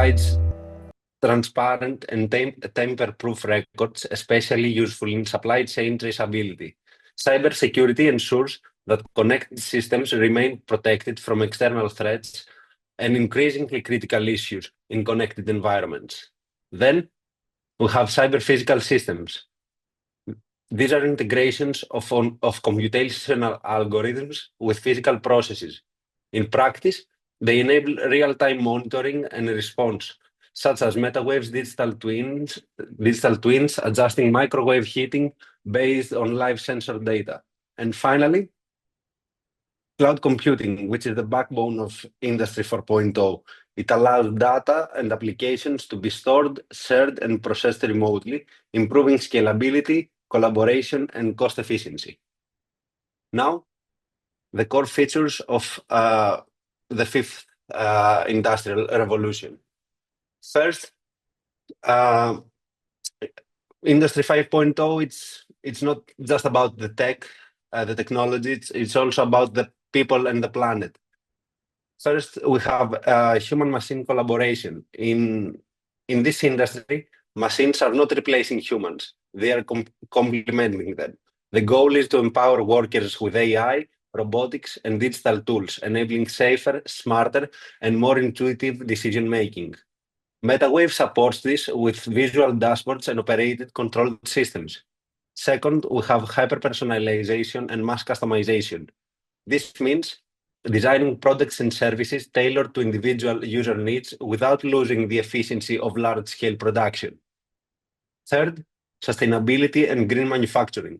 provides transparent and tamper-proof records, especially useful in supply chain traceability. Cybersecurity ensures that connected systems remain protected from external threats and increasingly critical issues in connected environments. Then we have cyber-physical systems. These are integrations of computational algorithms with physical processes. In practice, they enable real-time monitoring and response, such as METAWAVE's digital twins adjusting microwave heating based on live sensor data. And finally, cloud computing, which is the backbone of Industry 4.0. It allows data and applications to be stored, shared, and processed remotely, improving scalability, collaboration, and cost efficiency. Now, the core features of the fifth industrial revolution. First, Industry 5.0, it's not just about the tech, the technology, it's also about the people and the planet. First, we have human-machine collaboration. In this industry, machines are not replacing humans. They are complementing them. The goal is to empower workers with AI, robotics, and digital tools, enabling safer, smarter, and more intuitive decision-making. METAWAVE supports this with visual dashboards and operated controlled systems. Second, we have hyper-personalization and mass customization. This means designing products and services tailored to individual user needs without losing the efficiency of large-scale production. Third, sustainability and green manufacturing.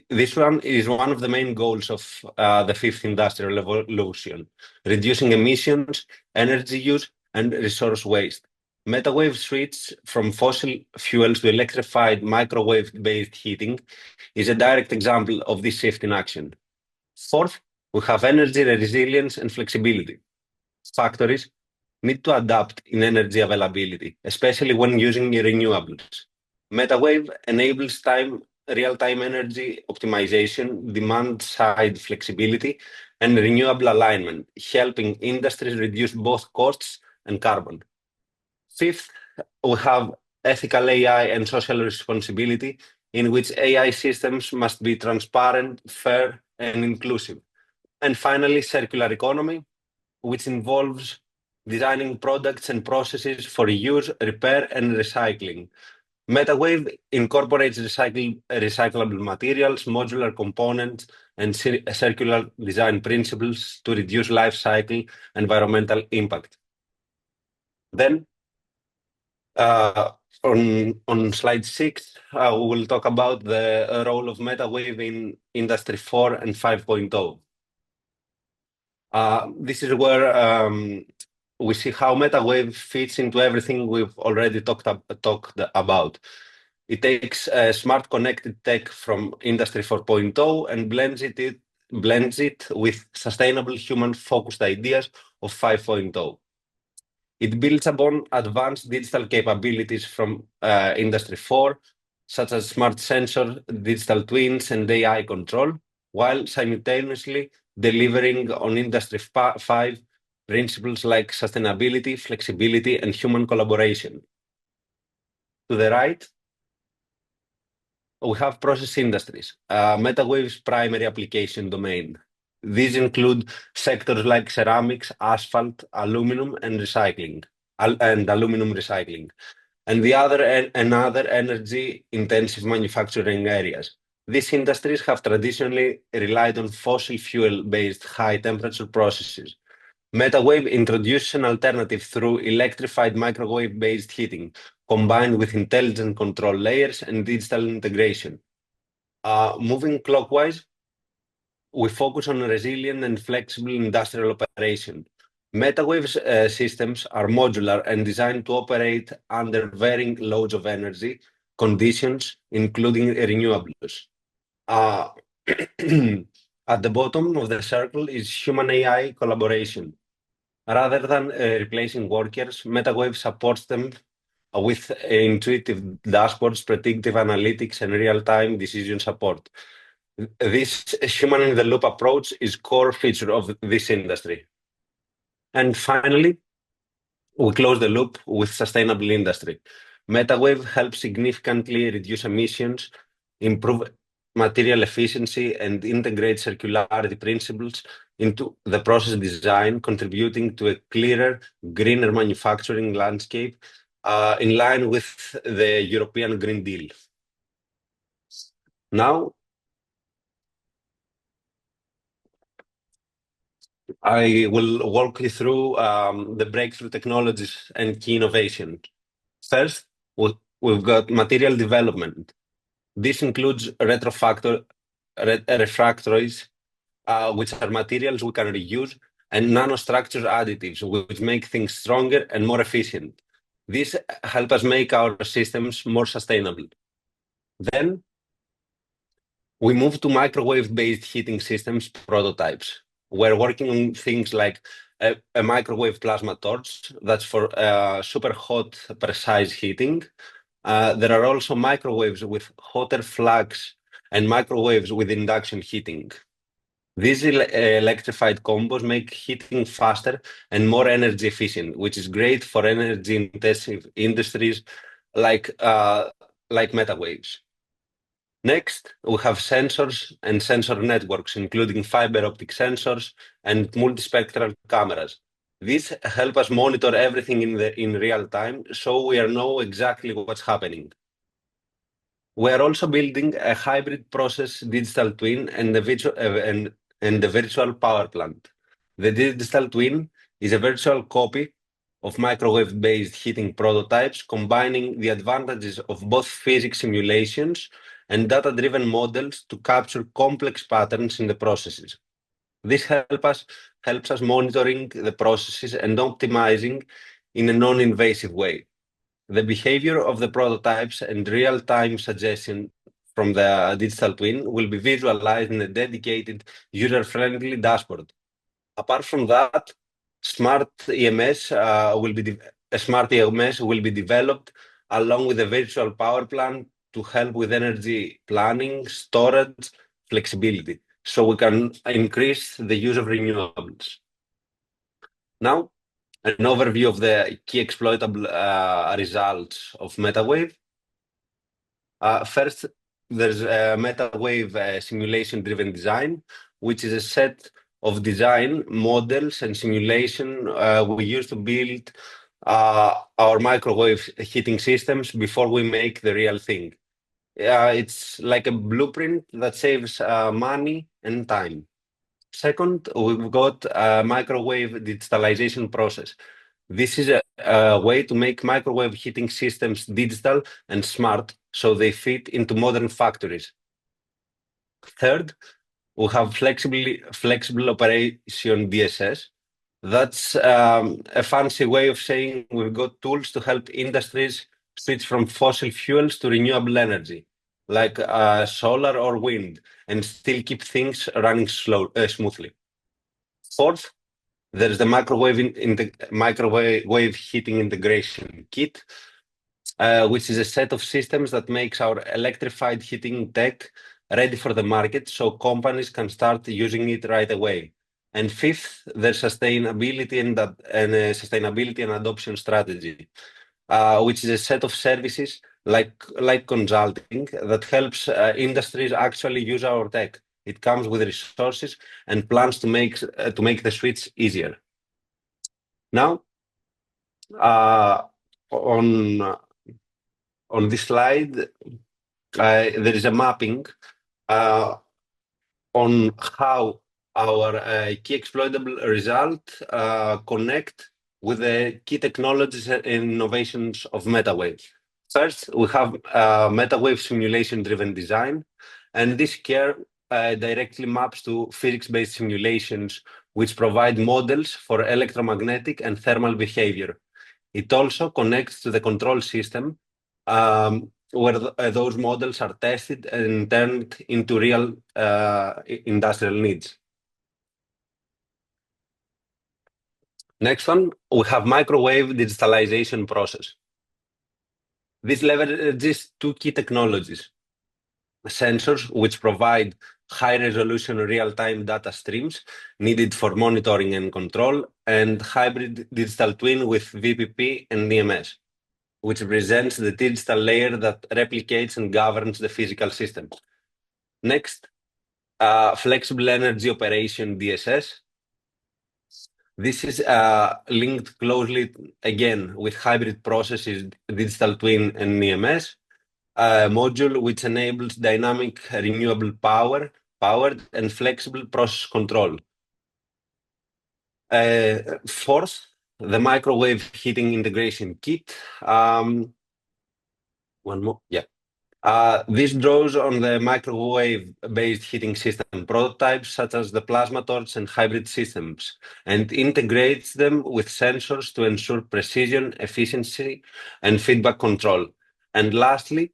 This one is one of the main goals of the fifth industrial revolution, reducing emissions, energy use, and resource waste. METAWAVE switch from fossil fuels to electrified microwave-based heating is a direct example of this shift in action. Fourth, we have energy resilience and flexibility. Factories need to adapt in energy availability, especially when using renewables. METAWAVE enables real-time energy optimization, demand-side flexibility, and renewable alignment, helping industries reduce both costs and carbon. Fifth, we have ethical AI and social responsibility, in which AI systems must be transparent, fair, and inclusive. And finally, circular economy, which involves designing products and processes for reuse, repair, and recycling. METAWAVE incorporates recyclable materials, modular components, and circular design principles to reduce life cycle environmental impact. Then, on slide 6, we will talk about the role of METAWAVE in Industry 4 and 5.0. This is where we see how METAWAVE fits into everything we've already talked about. It takes smart connected tech from Industry 4.0 and blends it with sustainable human-focused ideas of 5.0. It builds upon advanced digital capabilities from Industry 4, such as smart sensor, digital twins, and AI control, while simultaneously delivering on Industry 5 principles like sustainability, flexibility, and human collaboration. To the right, we have process industries, METAWAVE's primary application domain. These include sectors like ceramics, asphalt, aluminum, and aluminum recycling, and other energy-intensive manufacturing areas. These industries have traditionally relied on fossil fuel-based high-temperature processes. METAWAVE introduces an alternative through electrified microwave-based heating, combined with intelligent control layers and digital integration. Moving clockwise, we focus on resilient and flexible industrial operation. METAWAVE's systems are modular and designed to operate under varying loads of energy conditions, including renewables. At the bottom of the circle is human-AI collaboration. Rather than replacing workers, METAWAVE supports them with intuitive dashboards, predictive analytics, and real-time decision support. This human-in-the-loop approach is core feature of this industry. And finally, we close the loop with sustainable industry. METAWAVE helps significantly reduce emissions, improve material efficiency, and integrate circularity principles into the process design, contributing to a clearer, greener manufacturing landscape in line with the European Green Deal. Now, I will walk you through the breakthrough technologies and key innovation. First, we've got material development. This includes refractories, which are materials we can reuse, and nanostructure additives, which make things stronger and more efficient. These help us make our systems more sustainable. Then we move to microwave-based heating systems prototypes. We're working on things like a microwave plasma torch that's for super hot, precise heating. There are also microwaves with hotter flux and microwaves with induction heating. These electrified combos make heating faster and more energy efficient, which is great for energy-intensive industries like metawaves. Next, we have sensors and sensor networks, including fiber optic sensors and multispectral cameras. These help us monitor everything in real time, so we know exactly what's happening. We are also building a hybrid process digital twin and the virtual power plant. The digital twin is a virtual copy of microwave-based heating prototypes, combining the advantages of both physics simulations and data-driven models to capture complex patterns in the processes. This helps us monitoring the processes and optimizing in a non-invasive way. The behavior of the prototypes and real-time suggestion from the digital twin will be visualized in a dedicated, user-friendly dashboard. Apart from that, a smart EMS will be developed along with a virtual power plant to help with energy planning, storage, flexibility, so we can increase the use of renewables. Now, an overview of the key exploitable results of METAWAVE. First, there's a METAWAVE simulation-driven design, which is a set of design models and simulation we use to build our microwave heating systems before we make the real thing. It's like a blueprint that saves money and time. Second, we've got a microwave digitalization process. This is a way to make microwave heating systems digital and smart so they fit into modern factories. Third, we have flexible operation DSS. That's a fancy way of saying we've got tools to help industries switch from fossil fuels to renewable energy, like solar or wind, and still keep things running smoothly. Fourth, there's the microwave heating integration kit, which is a set of systems that makes our electrified heating tech ready for the market so companies can start using it right away. And fifth, there's sustainability and adoption strategy, which is a set of services like consulting that helps industries actually use our tech. It comes with resources and plans to make the switch easier. Now, on this slide, there is a mapping on how our key exploitable result connect with the key technologies and innovations of METAWAVE. First, we have METAWAVE simulation-driven design, and this here directly maps to physics-based simulations which provide models for electromagnetic and thermal behavior. It also connects to the control system where those models are tested and turned into real industrial needs. Next one, we have microwave digitalization process. This leverages two key technologies: sensors, which provide high-resolution real-time data streams needed for monitoring and control, and hybrid digital twin with VPP and DMS, which represents the digital layer that replicates and governs the physical system. Next, flexible energy operation DSS. This is linked closely again with hybrid processes, digital twin and EMS, module which enables dynamic renewable powered and flexible process control. Fourth, the microwave heating integration kit. One more, yeah. This draws on the microwave-based heating system prototypes, such as the plasma torch and hybrid systems, and integrates them with sensors to ensure precision, efficiency, and feedback control. And lastly,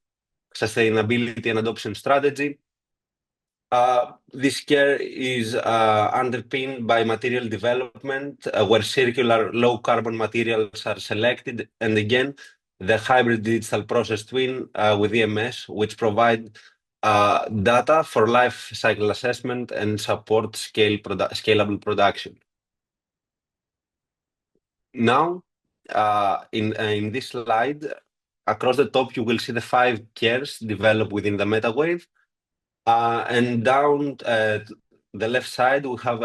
sustainability and adoption strategy. This care is underpinned by material development, where circular low-carbon materials are selected, and again, the hybrid digital process twin with EMS, which provide data for life cycle assessment and support scalable production. Now, in this slide, across the top, you will see the 5 cares developed within the METAWAVE. And down the left side, we have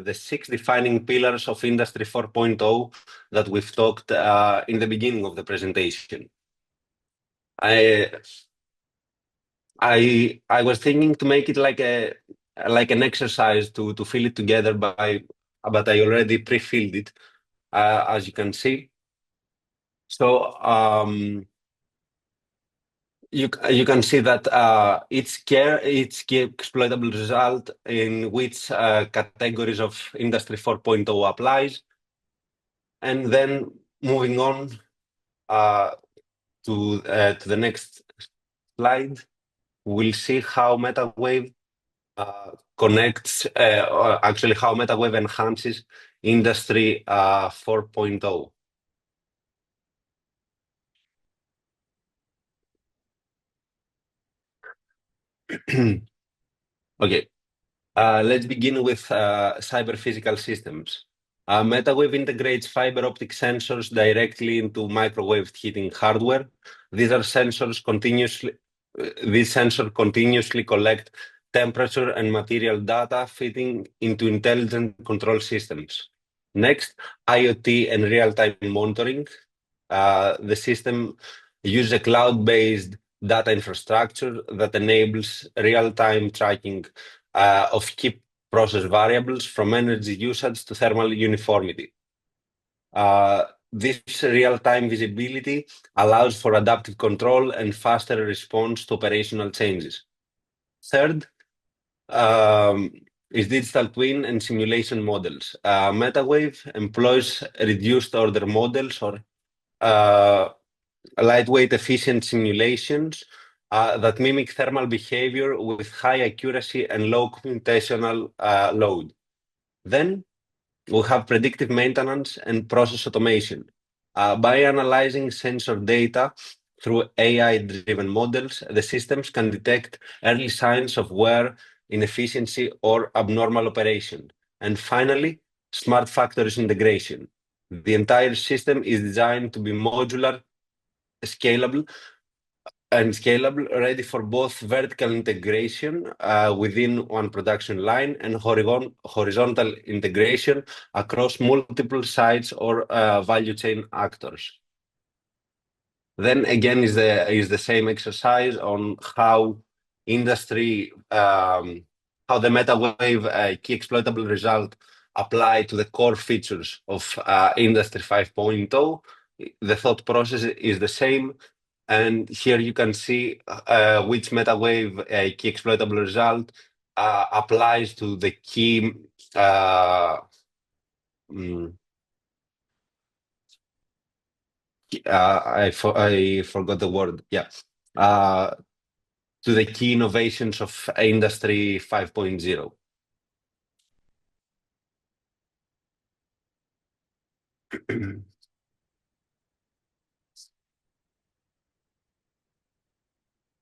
the 6 defining pillars of Industry 4.0 that we've talked in the beginning of the presentation. I was thinking to make it like an exercise to fill it together, but I already pre-filled it, as you can see. So you can see that each key exploitable result in which categories of Industry 4.0 applies. And then moving on to the next slide, we'll see how METAWAVE connects, actually how METAWAVE enhances Industry 4.0. Okay, let's begin with cyber physical systems. METAWAVE integrates fiber optic sensors directly into microwave heating hardware. These sensors continuously collect temperature and material data, feeding into intelligent control systems. Next, IoT and real-time monitoring. The system uses a cloud-based data infrastructure that enables real-time tracking of key process variables from energy usage to thermal uniformity. This real-time visibility allows for adaptive control and faster response to operational changes. Third, is digital twin and simulation models. METAWAVE employs reduced order models or lightweight efficient simulations that mimic thermal behavior with high accuracy and low computational load. Then we have predictive maintenance and process automation. By analyzing sensor data through AI-driven models, the systems can detect early signs of wear, inefficiency, or abnormal operation. And finally, smart factories integration. The entire system is designed to be modular, scalable, ready for both vertical integration within one production line and horizontal integration across multiple sites or value chain actors. Then again is the same exercise on how how the METAWAVE key exploitable result apply to the core features of Industry 5.0. The thought process is the same. And here you can see which METAWAVE key exploitable result applies to the key I forgot the word. Yeah. To the key innovations of Industry 5.0.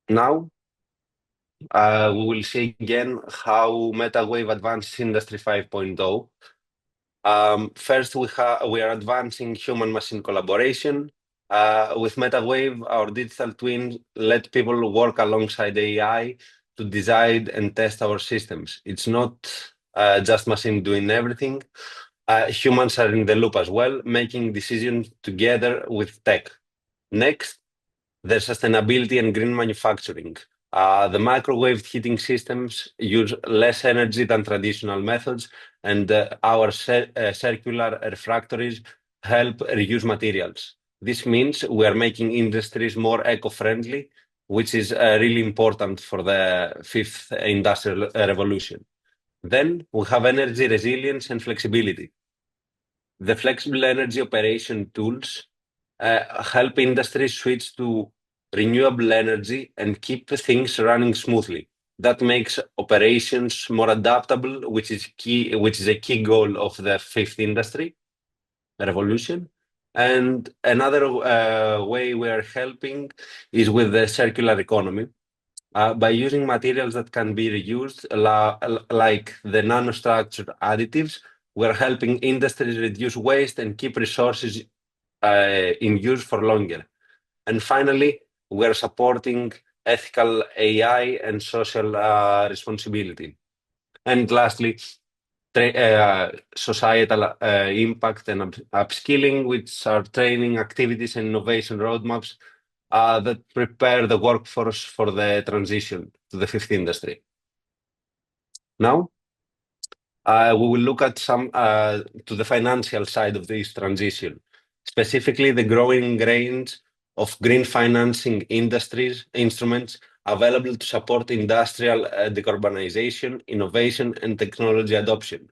Now, we will see again how METAWAVE advances Industry 5.0. First, we are advancing human-machine collaboration. With METAWAVE, our digital twin let people work alongside AI to design and test our systems. It's not just machine doing everything. Humans are in the loop as well, making decisions together with tech. Next, there's sustainability and green manufacturing. The microwave heating systems use less energy than traditional methods, and our circular refractories help reuse materials. This means we are making industries more eco-friendly, which is really important for the fifth industrial revolution. Then we have energy resilience and flexibility. The flexible energy operation tools help industries switch to renewable energy and keep things running smoothly. That makes operations more adaptable, which is a key goal of the fifth industry revolution. And another way we are helping is with the circular economy. By using materials that can be reused, like the nanostructured additives, we're helping industries reduce waste and keep resources in use for longer. And finally, we're supporting ethical AI and social responsibility. And lastly, societal impact and upskilling, which are training activities and innovation roadmaps that prepare the workforce for the transition to the fifth industry. Now, we will look at some to the financial side of this transition, specifically the growing range of green financing industries instruments available to support industrial decarbonization, innovation, and technology adoption.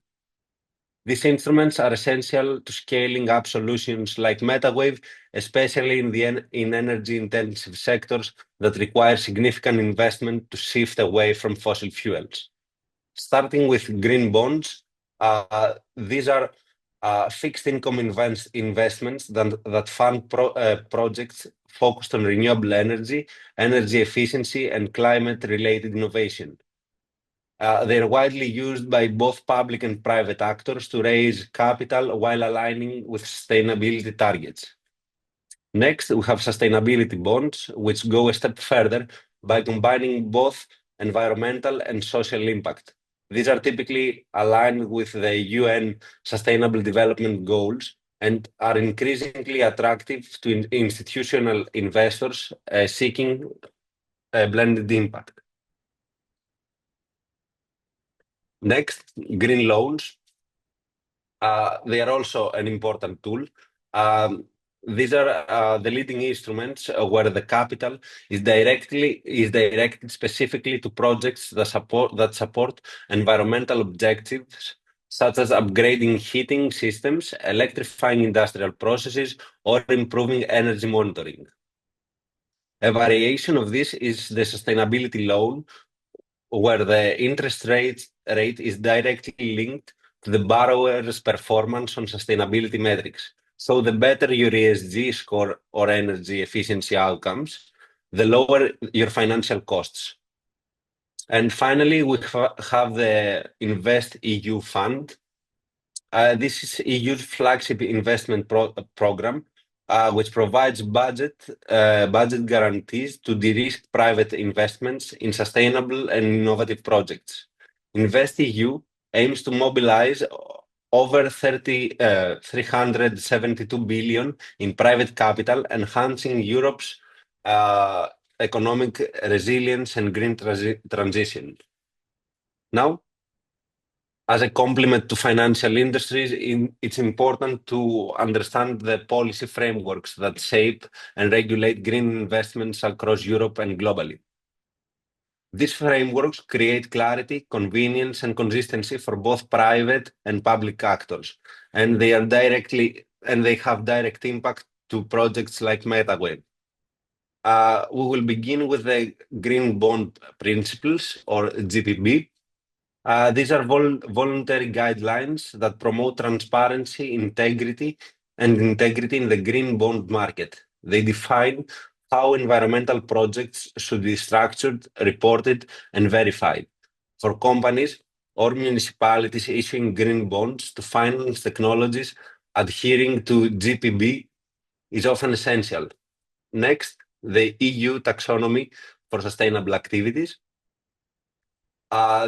These instruments are essential to scaling up solutions like METAWAVE, especially in energy-intensive sectors that require significant investment to shift away from fossil fuels. Starting with green bonds, these are fixed income investments that fund projects focused on renewable energy, energy efficiency, and climate-related innovation. They're widely used by both public and private actors to raise capital while aligning with sustainability targets. Next, we have sustainability bonds, which go a step further by combining both environmental and social impact. These are typically aligned with the UN Sustainable Development Goals and are increasingly attractive to institutional investors seeking a blended impact. Next, green loans. They are also an important tool. These are the leading instruments where the capital is directed specifically to projects that support environmental objectives, such as upgrading heating systems, electrifying industrial processes, or improving energy monitoring. A variation of this is the sustainability loan, where the interest rate is directly linked to the borrower's performance on sustainability metrics. So the better your ESG score or energy efficiency outcomes, the lower your financial costs. And finally, we have the Invest EU Fund. This is EU's flagship investment program, which provides budget guarantees to de-risk private investments in sustainable and innovative projects. InvestEU aims to mobilize over 372 billion in private capital, enhancing Europe's economic resilience and green transition. Now, as a complement to financial industries, it's important to understand the policy frameworks that shape and regulate green investments across Europe and globally. These frameworks create clarity, convenience, and consistency for both private and public actors, and they have direct impact to projects like METAWAVE. We will begin with the Green Bond Principles, or GBP. These are voluntary guidelines that promote transparency, integrity in the green bond market. They define how environmental projects should be structured, reported, and verified. For companies or municipalities issuing green bonds to finance technologies adhering to GPB is often essential. Next, the EU taxonomy for sustainable activities.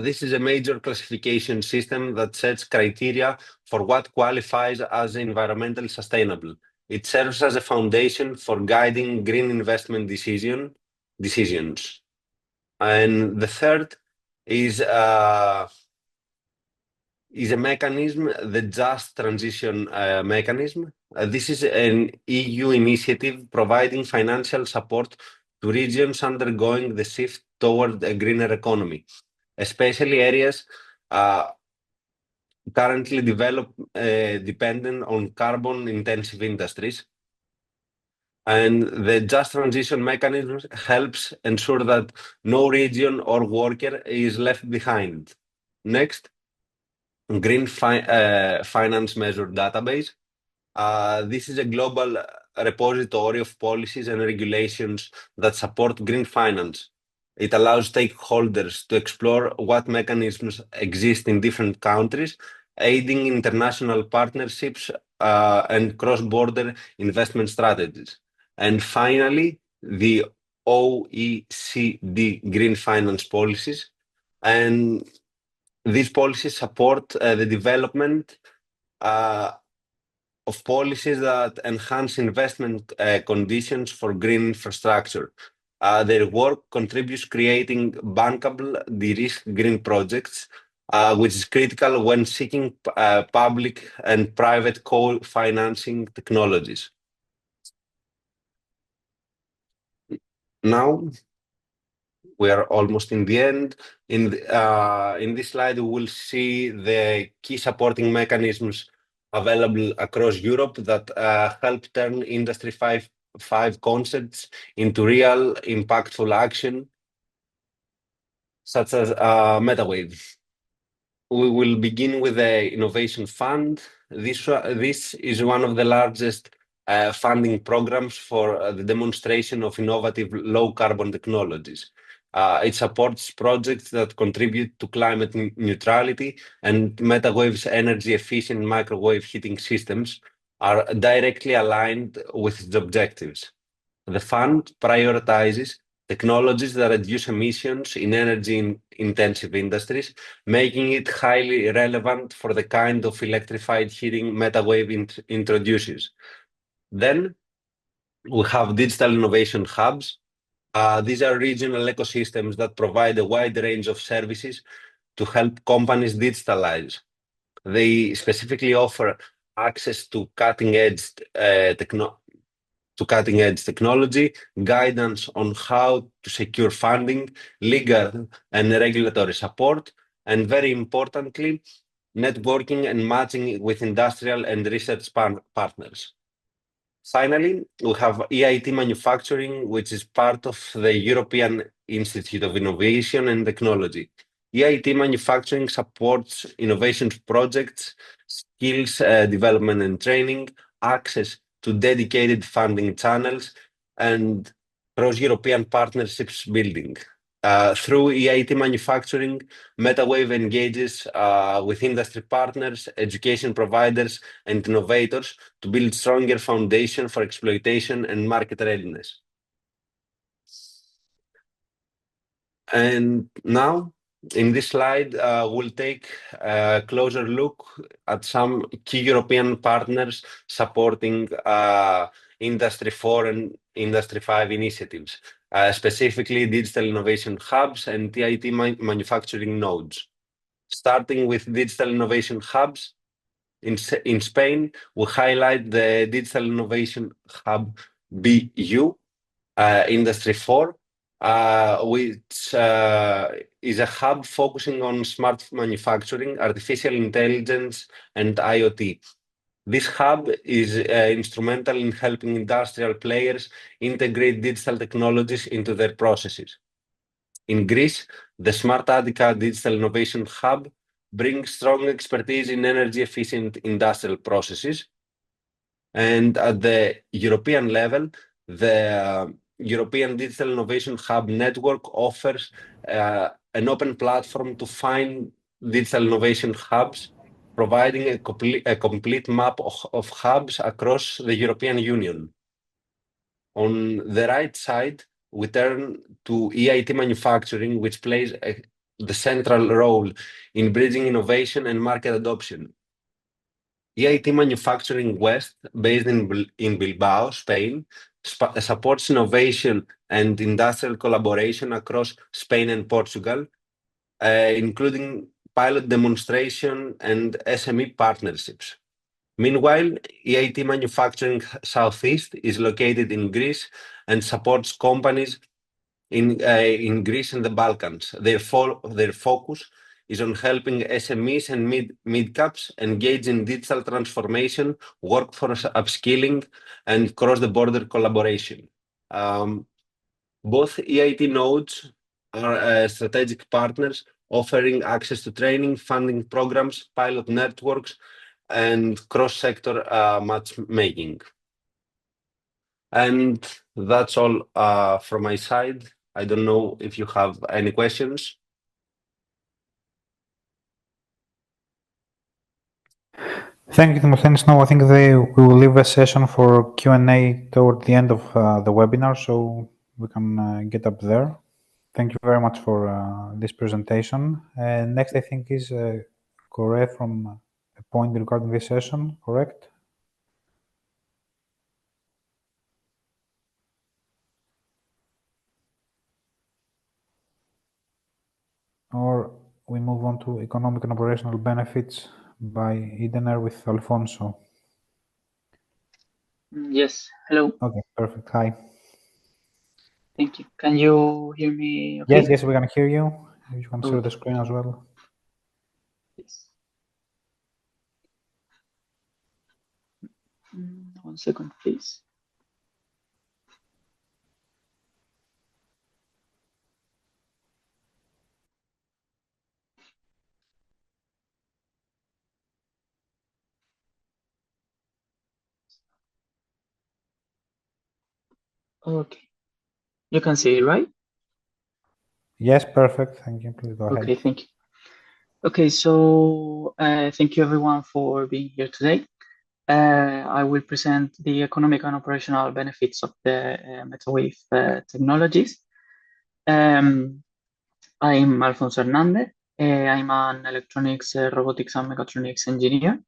This is a major classification system that sets criteria for what qualifies as environmentally sustainable. It serves as a foundation for guiding green investment decisions. And the third is a mechanism, the Just Transition Mechanism. This is an EU initiative providing financial support to regions undergoing the shift toward a greener economy, especially areas currently dependent on carbon-intensive industries. And the Just Transition Mechanism helps ensure that no region or worker is left behind. Next, Green Finance Measure Database. This is a global repository of policies and regulations that support green finance. It allows stakeholders to explore what mechanisms exist in different countries, aiding international partnerships and cross-border investment strategies. And finally, the OECD green finance policies. And these policies support the development of policies that enhance investment conditions for green infrastructure. Their work contributes creating bankable, de-risked green projects, which is critical when seeking public and private co-financing technologies. Now, we are almost in the end. In this slide, we will see the key supporting mechanisms available across Europe that help turn Industry 5 concepts into real impactful action, such as METAWAVE. We will begin with the Innovation Fund. This is one of the largest funding programs for the demonstration of innovative low-carbon technologies. It supports projects that contribute to climate neutrality, and METAWAVE's energy-efficient microwave heating systems are directly aligned with its objectives. The fund prioritizes technologies that reduce emissions in energy-intensive industries, making it highly relevant for the kind of electrified heating METAWAVE introduces. Then we have digital innovation hubs. These are regional ecosystems that provide a wide range of services to help companies digitalize. They specifically offer access to cutting-edge technology, guidance on how to secure funding, legal and regulatory support, and very importantly, networking and matching with industrial and research partners. Finally, we have EIT Manufacturing, which is part of the European Institute of Innovation and Technology. EIT Manufacturing supports innovation projects, skills development and training, access to dedicated funding channels, and cross-European partnerships building. Through EIT Manufacturing, METAWAVE engages with industry partners, education providers, and innovators to build stronger foundation for exploitation and market readiness. And now, in this slide, we'll take a closer look at some key European partners supporting Industry 4 and Industry 5 initiatives, specifically digital innovation hubs and EIT manufacturing nodes. Starting with digital innovation hubs, in Spain, we highlight the digital innovation hub BU, Industry 4, which is a hub focusing on smart manufacturing, artificial intelligence, and IoT. This hub is instrumental in helping industrial players integrate digital technologies into their processes. In Greece, the Smart Attica Digital Innovation Hub brings strong expertise in energy-efficient industrial processes. And at the European level, the European Digital Innovation Hub network offers an open platform to find digital innovation hubs, providing a complete map of hubs across the European Union. On the right side, we turn to EIT manufacturing, which plays the central role in bridging innovation and market adoption. EIT Manufacturing West, based in Bilbao, Spain, supports innovation and industrial collaboration across Spain and Portugal, including pilot demonstration and SME partnerships. Meanwhile, EIT Manufacturing Southeast is located in Greece and supports companies in Greece and the Balkans. Their focus is on helping SMEs and mid-caps engage in digital transformation, workforce upskilling, and cross-the-border collaboration. Both EIT nodes are strategic partners, offering access to training, funding programs, pilot networks, and cross-sector matchmaking. And that's all from my side. I don't know if you have any questions. Thank you, Timothenis. No, I think we will leave a session for Q&A toward the end of the webinar, so we can get up there. Thank you very much for this presentation. Next, I think, is Corey from a point regarding this session, correct? Or we move on to economic and operational benefits by Edener with Alfonso. Yes, hello. Okay, perfect. Hi. Thank you. Can you hear me okay? Yes, we can hear you. You can share the screen as well. Yes. 1 second, please. Okay. You can see it, right? Yes, perfect. Thank you. Please go ahead. Okay, thank you. Okay, so thank you everyone for being here today. I will present the economic and operational benefits of the METAWAVE technologies. I'm Alfonso Hernandez. I'm an electronics, robotics, and mechatronics engineer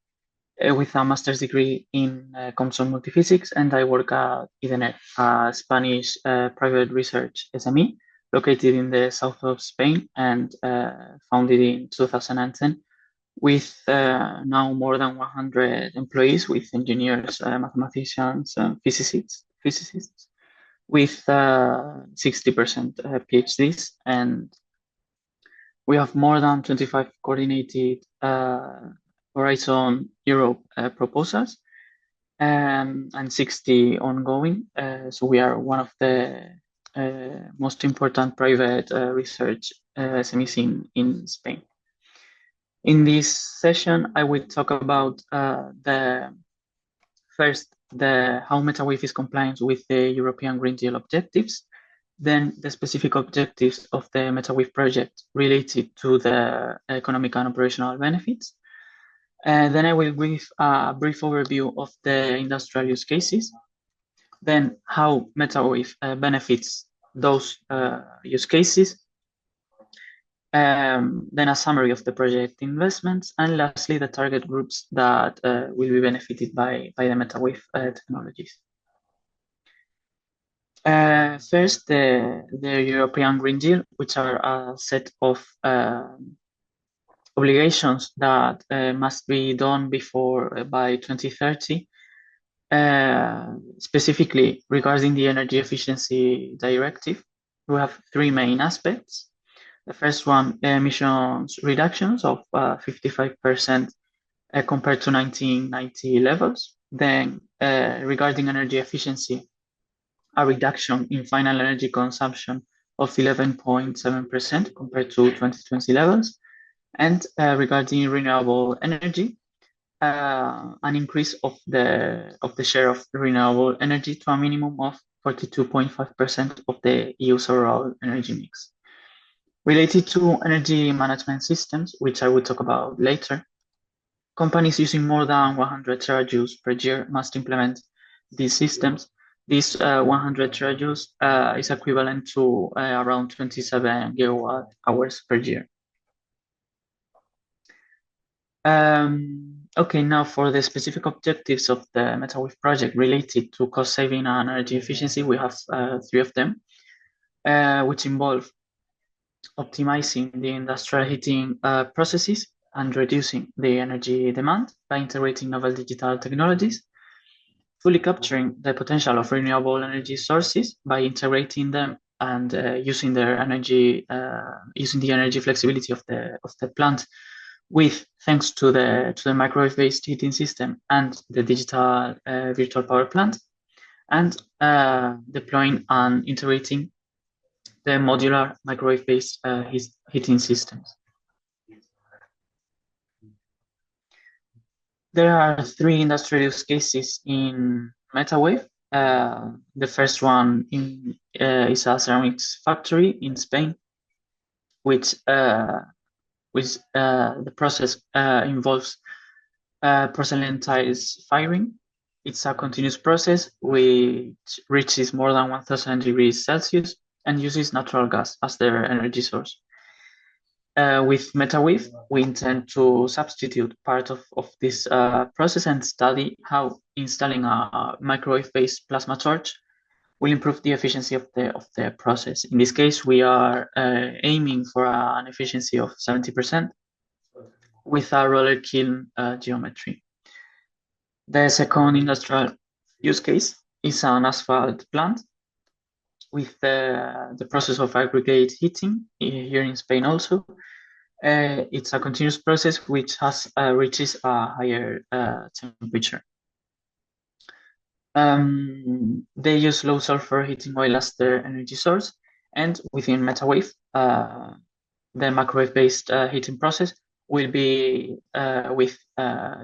with a master's degree in comms and multiphysics, and I work at Edener, a Spanish private research SME located in the south of Spain and founded in 2010 with now more than 100 employees with engineers, mathematicians, and physicists with 60% PhDs, and we have more than 25 coordinated Horizon Europe proposals and 60 ongoing. So we are one of the most important private research SMEs in Spain. In this session, I will talk about how METAWAVE is compliant with the European Green Deal objectives, then the specific objectives of the METAWAVE project related to the economic and operational benefits. Then I will give a brief overview of the industrial use cases, then how METAWAVE benefits those use cases, then a summary of the project investments, and lastly, the target groups that will be benefited by the METAWAVE technologies. First, the European Green Deal, which are a set of obligations that must be done by 2030, specifically regarding the Energy Efficiency Directive. We have three main aspects. The first one, emissions reductions of 55% compared to 1990 levels. Then regarding energy efficiency, a reduction in final energy consumption of 11.7% compared to 2020 levels. And regarding renewable energy, an increase of the share of renewable energy to a minimum of 42.5% of the EU's overall energy mix. Related to energy management systems, which I will talk about later, companies using more than 100 terajoules per year must implement these systems. This 100 terajoules is equivalent to around 27 gigawatt hours per year. Okay, now for the specific objectives of the METAWAVE project related to cost saving and energy efficiency, we have 3 of them, which involve optimizing the industrial heating processes and reducing the energy demand by integrating novel digital technologies, fully capturing the potential of renewable energy sources by integrating them and using the energy flexibility of the plant thanks to the microwave-based heating system and the digital virtual power plant, and deploying and integrating the modular microwave-based heating systems. There are 3 industrial use cases in METAWAVE. The first one is a ceramics factory in Spain, which the process involves porcelain tiles firing. It's a continuous process which reaches more than 1000 degrees Celsius and uses natural gas as their energy source. With METAWAVE, we intend to substitute part of this process and study how installing a microwave-based plasma torch will improve the efficiency of the process. In this case, we are aiming for an efficiency of 70% with a roller kiln geometry. The second industrial use case is an asphalt plant with the process of aggregate heating here in Spain also. It's a continuous process which reaches a higher temperature. They use low sulfur heating oil as their energy source, and within METAWAVE, the microwave-based heating process will be with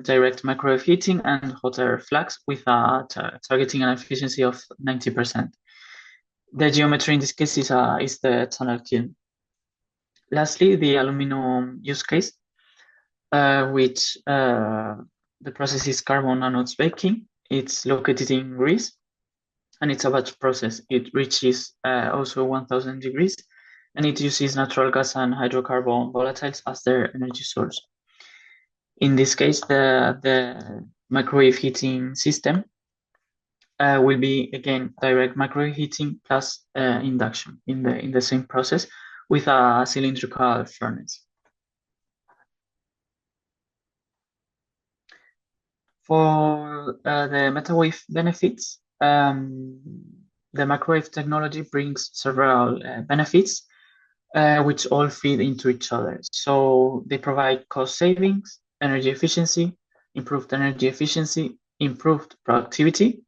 direct microwave heating and hot air flux with targeting an efficiency of 90%. The geometry in this case is the tunnel kiln. Lastly, the aluminum use case, which the process is carbon anodes baking. It's located in Greece, and it's a batch process. It reaches also 1000 degrees, and it uses natural gas and hydrocarbon volatiles as their energy source. In this case, the microwave heating system will be, again, direct microwave heating plus induction in the same process with a cylindrical furnace. For the METAWAVE benefits, the microwave technology brings several benefits which all feed into each other. So they provide cost savings, energy efficiency, improved productivity,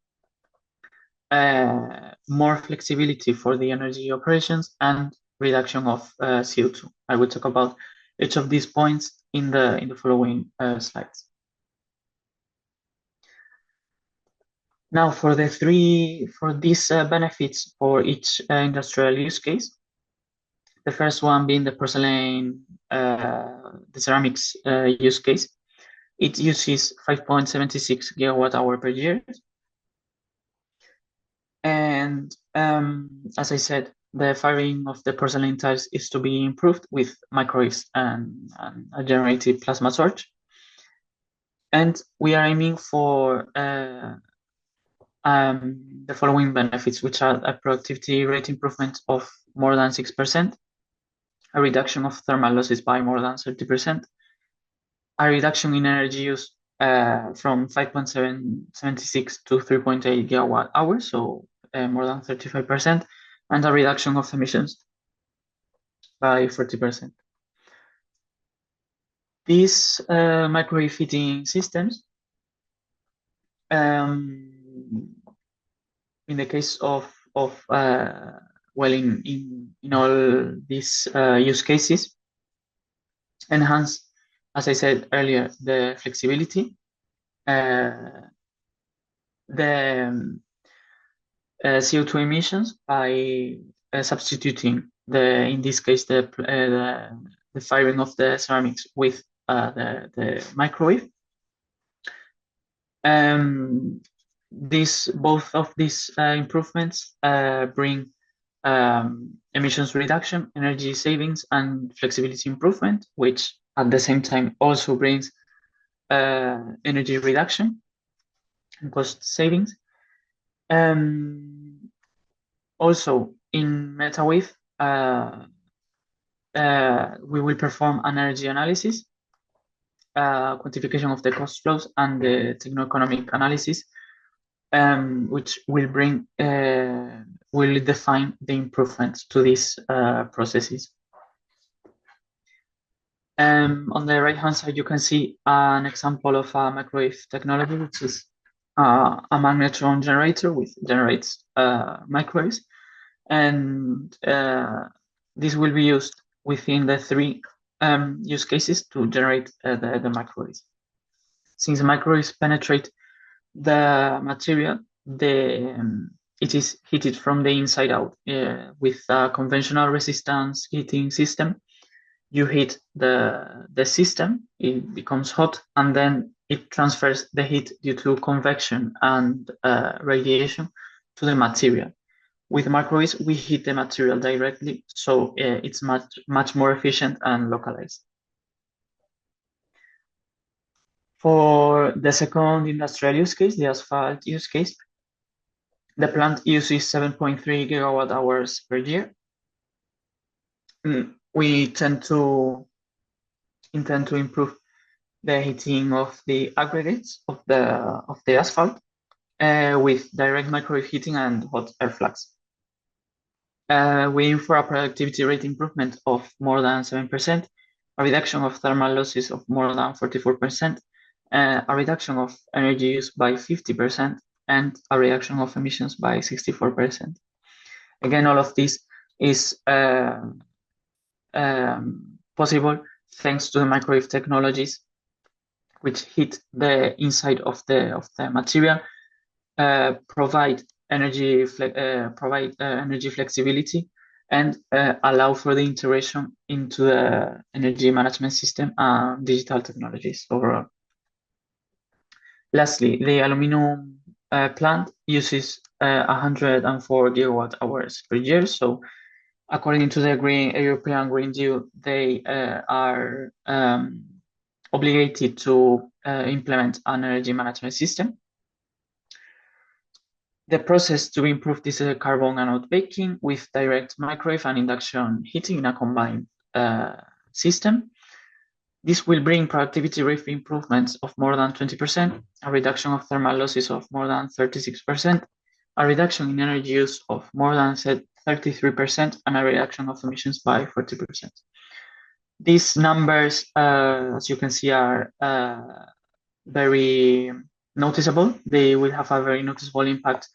more flexibility for the energy operations, and reduction of CO2. I will talk about each of these points in the following slides. Now, for these benefits for each industrial use case, the first one being the porcelain, the ceramics use case, it uses 5.76 gigawatt hour per year. And as I said, the firing of the porcelain tiles is to be improved with microwaves and a generated plasma torch. And we are aiming for the following benefits, which are a productivity rate improvement of more than 6%, a reduction of thermal losses by more than 30%, a reduction in energy use from 5.76 to 3.8 gigawatt hours, so more than 35%, and a reduction of emissions by 40%. These microwave heating systems, in the case of in all these use cases, enhance, as I said earlier, the flexibility, the CO2 emissions by substituting in this case, the firing of the ceramics with the microwave. Both of these improvements bring emissions reduction, energy savings, and flexibility improvement, which at the same time also brings energy reduction and cost savings. Also, in METAWAVE, we will perform an energy analysis, quantification of the cost flows, and the techno-economic analysis, which will define the improvements to these processes. On the right-hand side, you can see an example of a microwave technology, which is a magnetron generator which generates microwaves, and this will be used within the three use cases to generate the microwaves. Since the microwaves penetrate the material, it is heated from the inside out with a conventional resistance heating system. You heat the system, it becomes hot, and then it transfers the heat due to convection and radiation to the material. With microwaves, we heat the material directly, so it's much more efficient and localized. For the second industrial use case, the asphalt use case, the plant uses 7.3 gigawatt hours per year. We intend to improve the heating of the aggregates of the asphalt with direct microwave heating and hot air flux. We aim for a productivity rate improvement of more than 7%, a reduction of thermal losses of more than 44%, a reduction of energy use by 50%, and a reduction of emissions by 64%. Again, all of this is possible thanks to the microwave technologies, which heat the inside of the material, provide energy flexibility, and allow for the integration into the energy management system and digital technologies overall. Lastly, the aluminium plant uses 104 gigawatt hours per year. So according to the European Green Deal, they are obligated to implement an energy management system. The process to improve this is carbon anode baking with direct microwave and induction heating in a combined system. This will bring productivity rate improvements of more than 20%, a reduction of thermal losses of more than 36%, a reduction in energy use of more than 33%, and a reduction of emissions by 40%. These numbers, as you can see, are very noticeable. They will have a very noticeable impact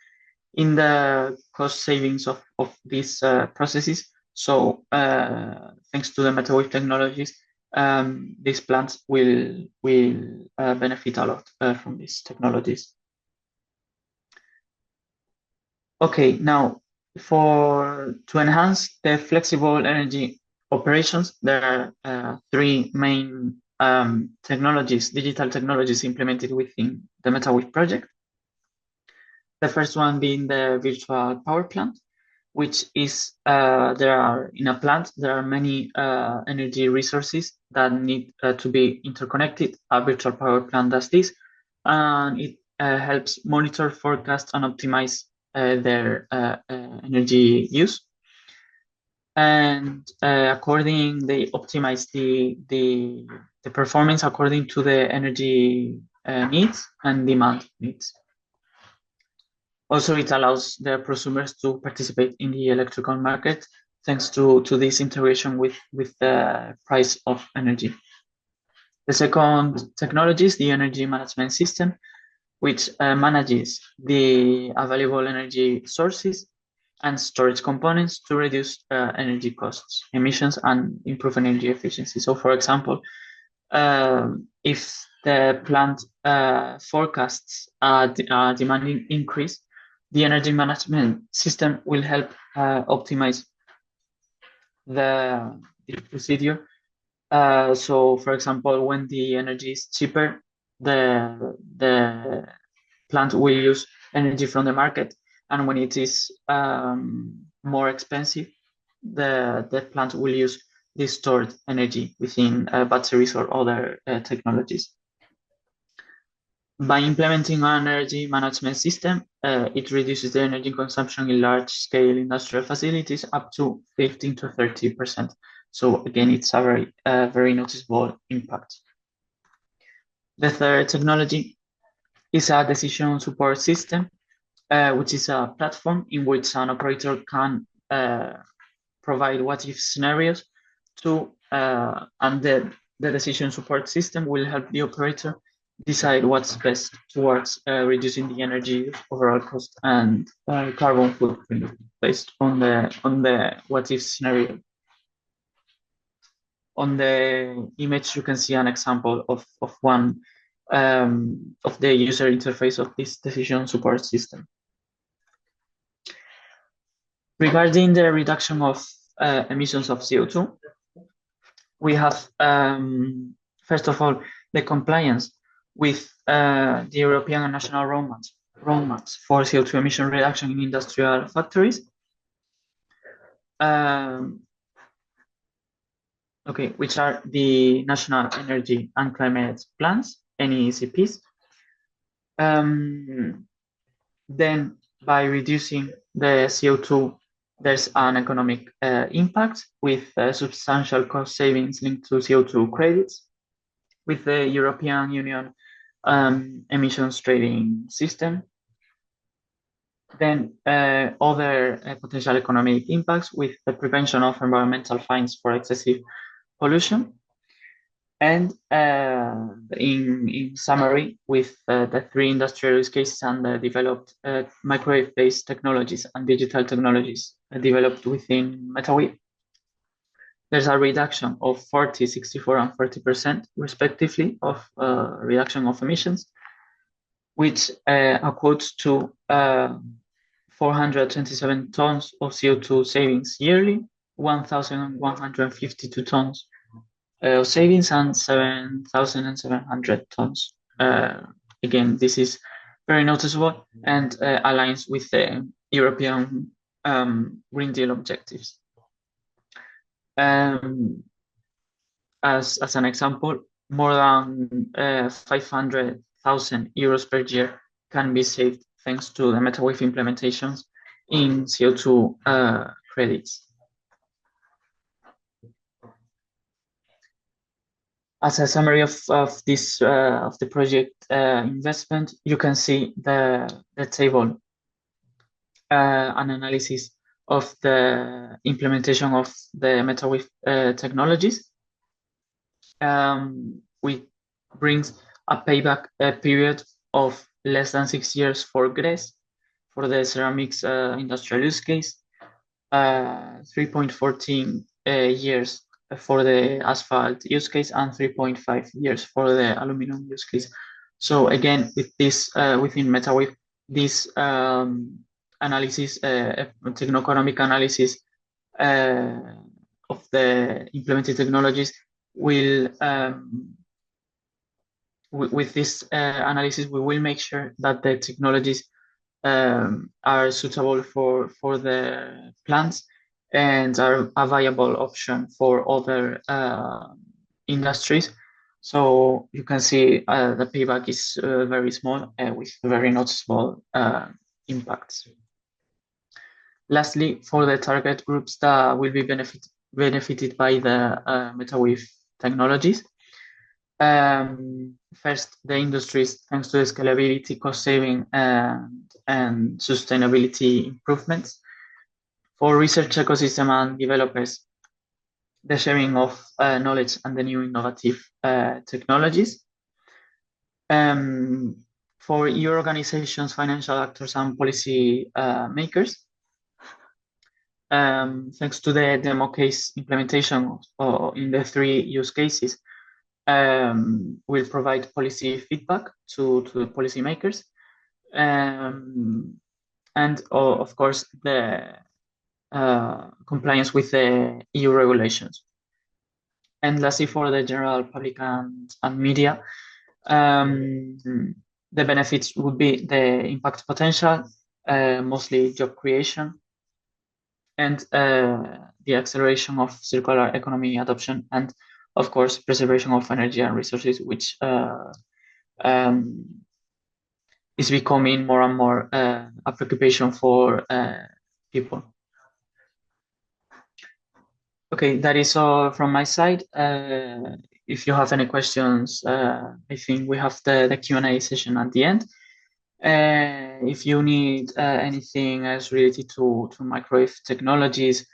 in the cost savings of these processes. So thanks to the METAWAVE technologies, these plants will benefit a lot from these technologies. Okay, now to enhance the flexible energy operations, there are three main digital technologies implemented within the METAWAVE project. The first one being the virtual power plant, which is in a plant, there are many energy resources that need to be interconnected. A virtual power plant does this, and it helps monitor, forecast, and optimize their energy use. And they optimize the performance according to the energy needs and demand needs. Also, it allows the prosumers to participate in the electrical market thanks to this integration with the price of energy. The second technology is the energy management system, which manages the available energy sources and storage components to reduce energy costs, emissions, and improve energy efficiency. So, for example, if the plant forecasts a demanding increase, The energy management system will help optimize the procedure. So, for example, when the energy is cheaper, the plant will use energy from the market, and when it is more expensive, the plant will use the stored energy within batteries or other technologies. By implementing an energy management system, it reduces the energy consumption in large-scale industrial facilities up to 15 to 30%. So again, it's a very noticeable impact. The third technology is a decision support system, which is a platform in which an operator can provide what-if scenarios to, and the decision support system will help the operator decide what's best towards reducing the energy overall cost and carbon footprint based on the what-if scenario. On the image, you can see an example of one of the user interface of this decision support system. Regarding the reduction of emissions of CO2, we have, first of all, the compliance with the European and national roadmaps for CO2 emission reduction in industrial factories. Which are the National Energy and Climate Plans, NECPs. Then by reducing the CO2, there's an economic impact with substantial cost savings linked to CO2 credits with the European Union emissions trading system. Then other potential economic impacts with the prevention of environmental fines for excessive pollution. And in summary, with the three industrial use cases and the developed microwave-based technologies and digital technologies developed within METAWAVE, there's a reduction of 40, 64, and 40% respectively of reduction of emissions, which equates to 427 tons of CO2 savings yearly, 1,152 tons of savings, and 7,700 tons. Again, this is very noticeable and aligns with the European Green Deal objectives. As an example, more than 500,000 euros per year can be saved thanks to the METAWAVE implementations in CO2 credits. As a summary of this of the project investment, you can see the table, an analysis of the implementation of the METAWAVE technologies, which brings a payback period of less than 6 years for GRES, for the ceramics industrial use case, 3.14 years for the asphalt use case, and 3.5 years for the aluminium use case. So again, with this within METAWAVE, this analysis, techno-economic analysis of the implemented technologies will, with this analysis, we will make sure that the technologies are suitable for the plants and are a viable option for other industries. So you can see the payback is very small with very noticeable impacts. Lastly, for the target groups that will be benefited by the METAWAVE technologies, first, the industries, thanks to the scalability, cost saving, and sustainability improvements. For research ecosystem and developers, the sharing of knowledge and the new innovative technologies. For your organizations, financial actors, and policy makers, thanks to the demo case implementation in the 3 use cases, will provide policy feedback to the policymakers. and of course the compliance with the EU regulations. And lastly, for the general public and media, the benefits would be the impact potential, mostly job creation, and the acceleration of circular economy adoption, and of course preservation of energy and resources, which is becoming more and more a preoccupation for people. Okay, that is all from my side. If you have any questions, I think we have the Q&A session at the end. If you need anything else related to microwave technologies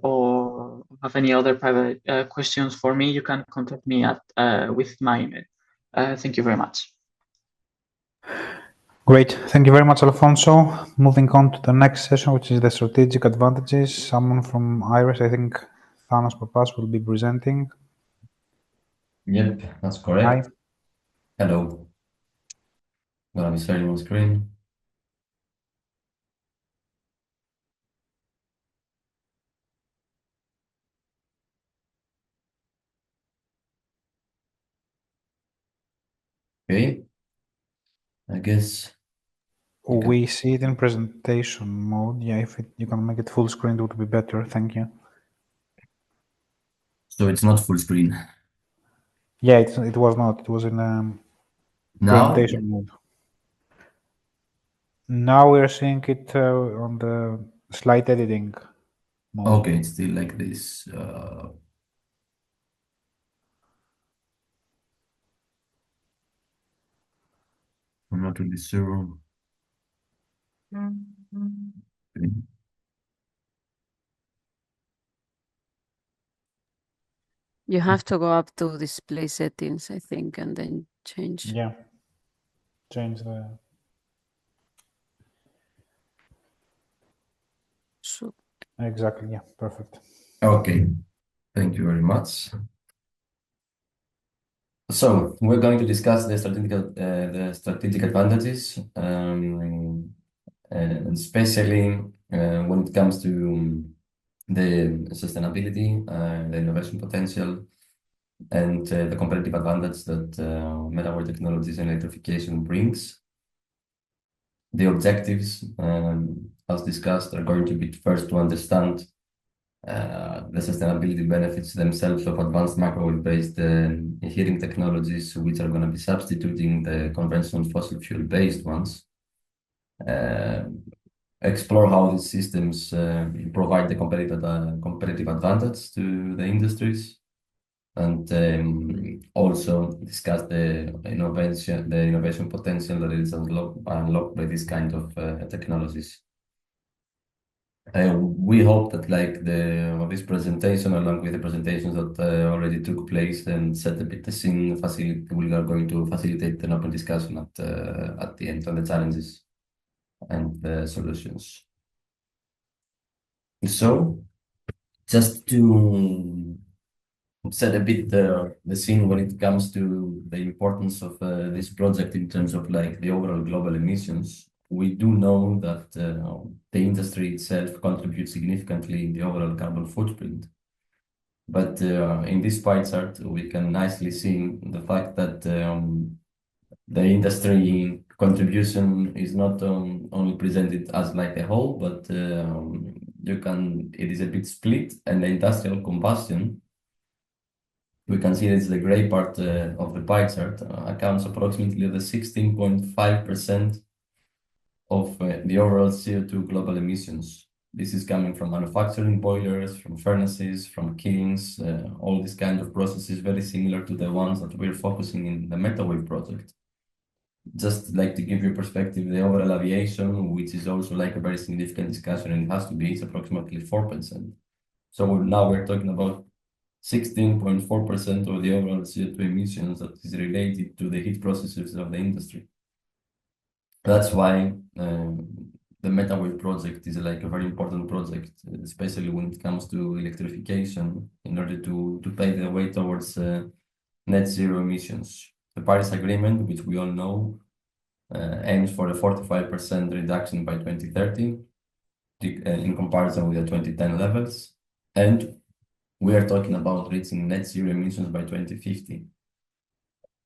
or have any other private questions for me, you can contact me with my email. Thank you very much. Great. Thank you very much, Alfonso. Moving on to the next session, which is the strategic advantages. Someone from Iris, I think Thanos Papas, will be presenting. Yep, that's correct. Hi. Hello. I'm gonna be sharing my screen. Okay. I guess We see it in presentation mode. Yeah, if you can make it full screen, it would be better. Thank you. so. It's not full screen Yeah, it was not. It was in now. presentation mode. Now we're seeing it on the slide editing mode. Okay, it's still like this. I'm not really sure. Okay. You have to go up to display settings, I think, and then change. Yeah. Change the. So, Exactly. Yeah. Perfect. Okay. Thank you very much. So we're going to discuss the strategic advantages, and especially when it comes to the sustainability, the innovation potential, and the competitive advantage that METAWAVE technologies and electrification brings. The objectives, as discussed, are going to be first to understand the sustainability benefits themselves of advanced microwave-based heating technologies, which are going to be substituting the conventional fossil fuel-based ones. Explore how these systems provide the competitive advantage to the industries, and also discuss the innovation potential that is unlocked by this kind of technologies. We hope that this presentation, along with the presentations that already took place and set a bit the scene, we are going to facilitate an open discussion at the end on the challenges and the solutions. So, just to set a bit the scene when it comes to the importance of this project in terms of the overall global emissions. We do know that the industry itself contributes significantly in the overall carbon footprint. But in this pie chart, we can nicely see the fact that the industry contribution is not only presented as a whole, but it is a bit split, and the industrial combustion, we can see it's the gray part of the pie chart, accounts approximately the 16.5% of the overall CO2 global emissions. This is coming from manufacturing boilers, from furnaces, from kilns, all these kind of processes very similar to the ones that we're focusing in the METAWAVE project. Just to give you perspective, the overall aviation, which is also a very significant discussion, and it has to be, it's approximately 4%. So now we're talking about 16.4% of the overall CO2 emissions that is related to the heat processes of the industry. That's why the METAWAVE project is a very important project, especially when it comes to electrification, in order to pave the way towards net zero emissions. The Paris Agreement, which we all know, aims for a 45% reduction by 2030 in comparison with the 2010 levels. And we are talking about reaching net zero emissions by 2050.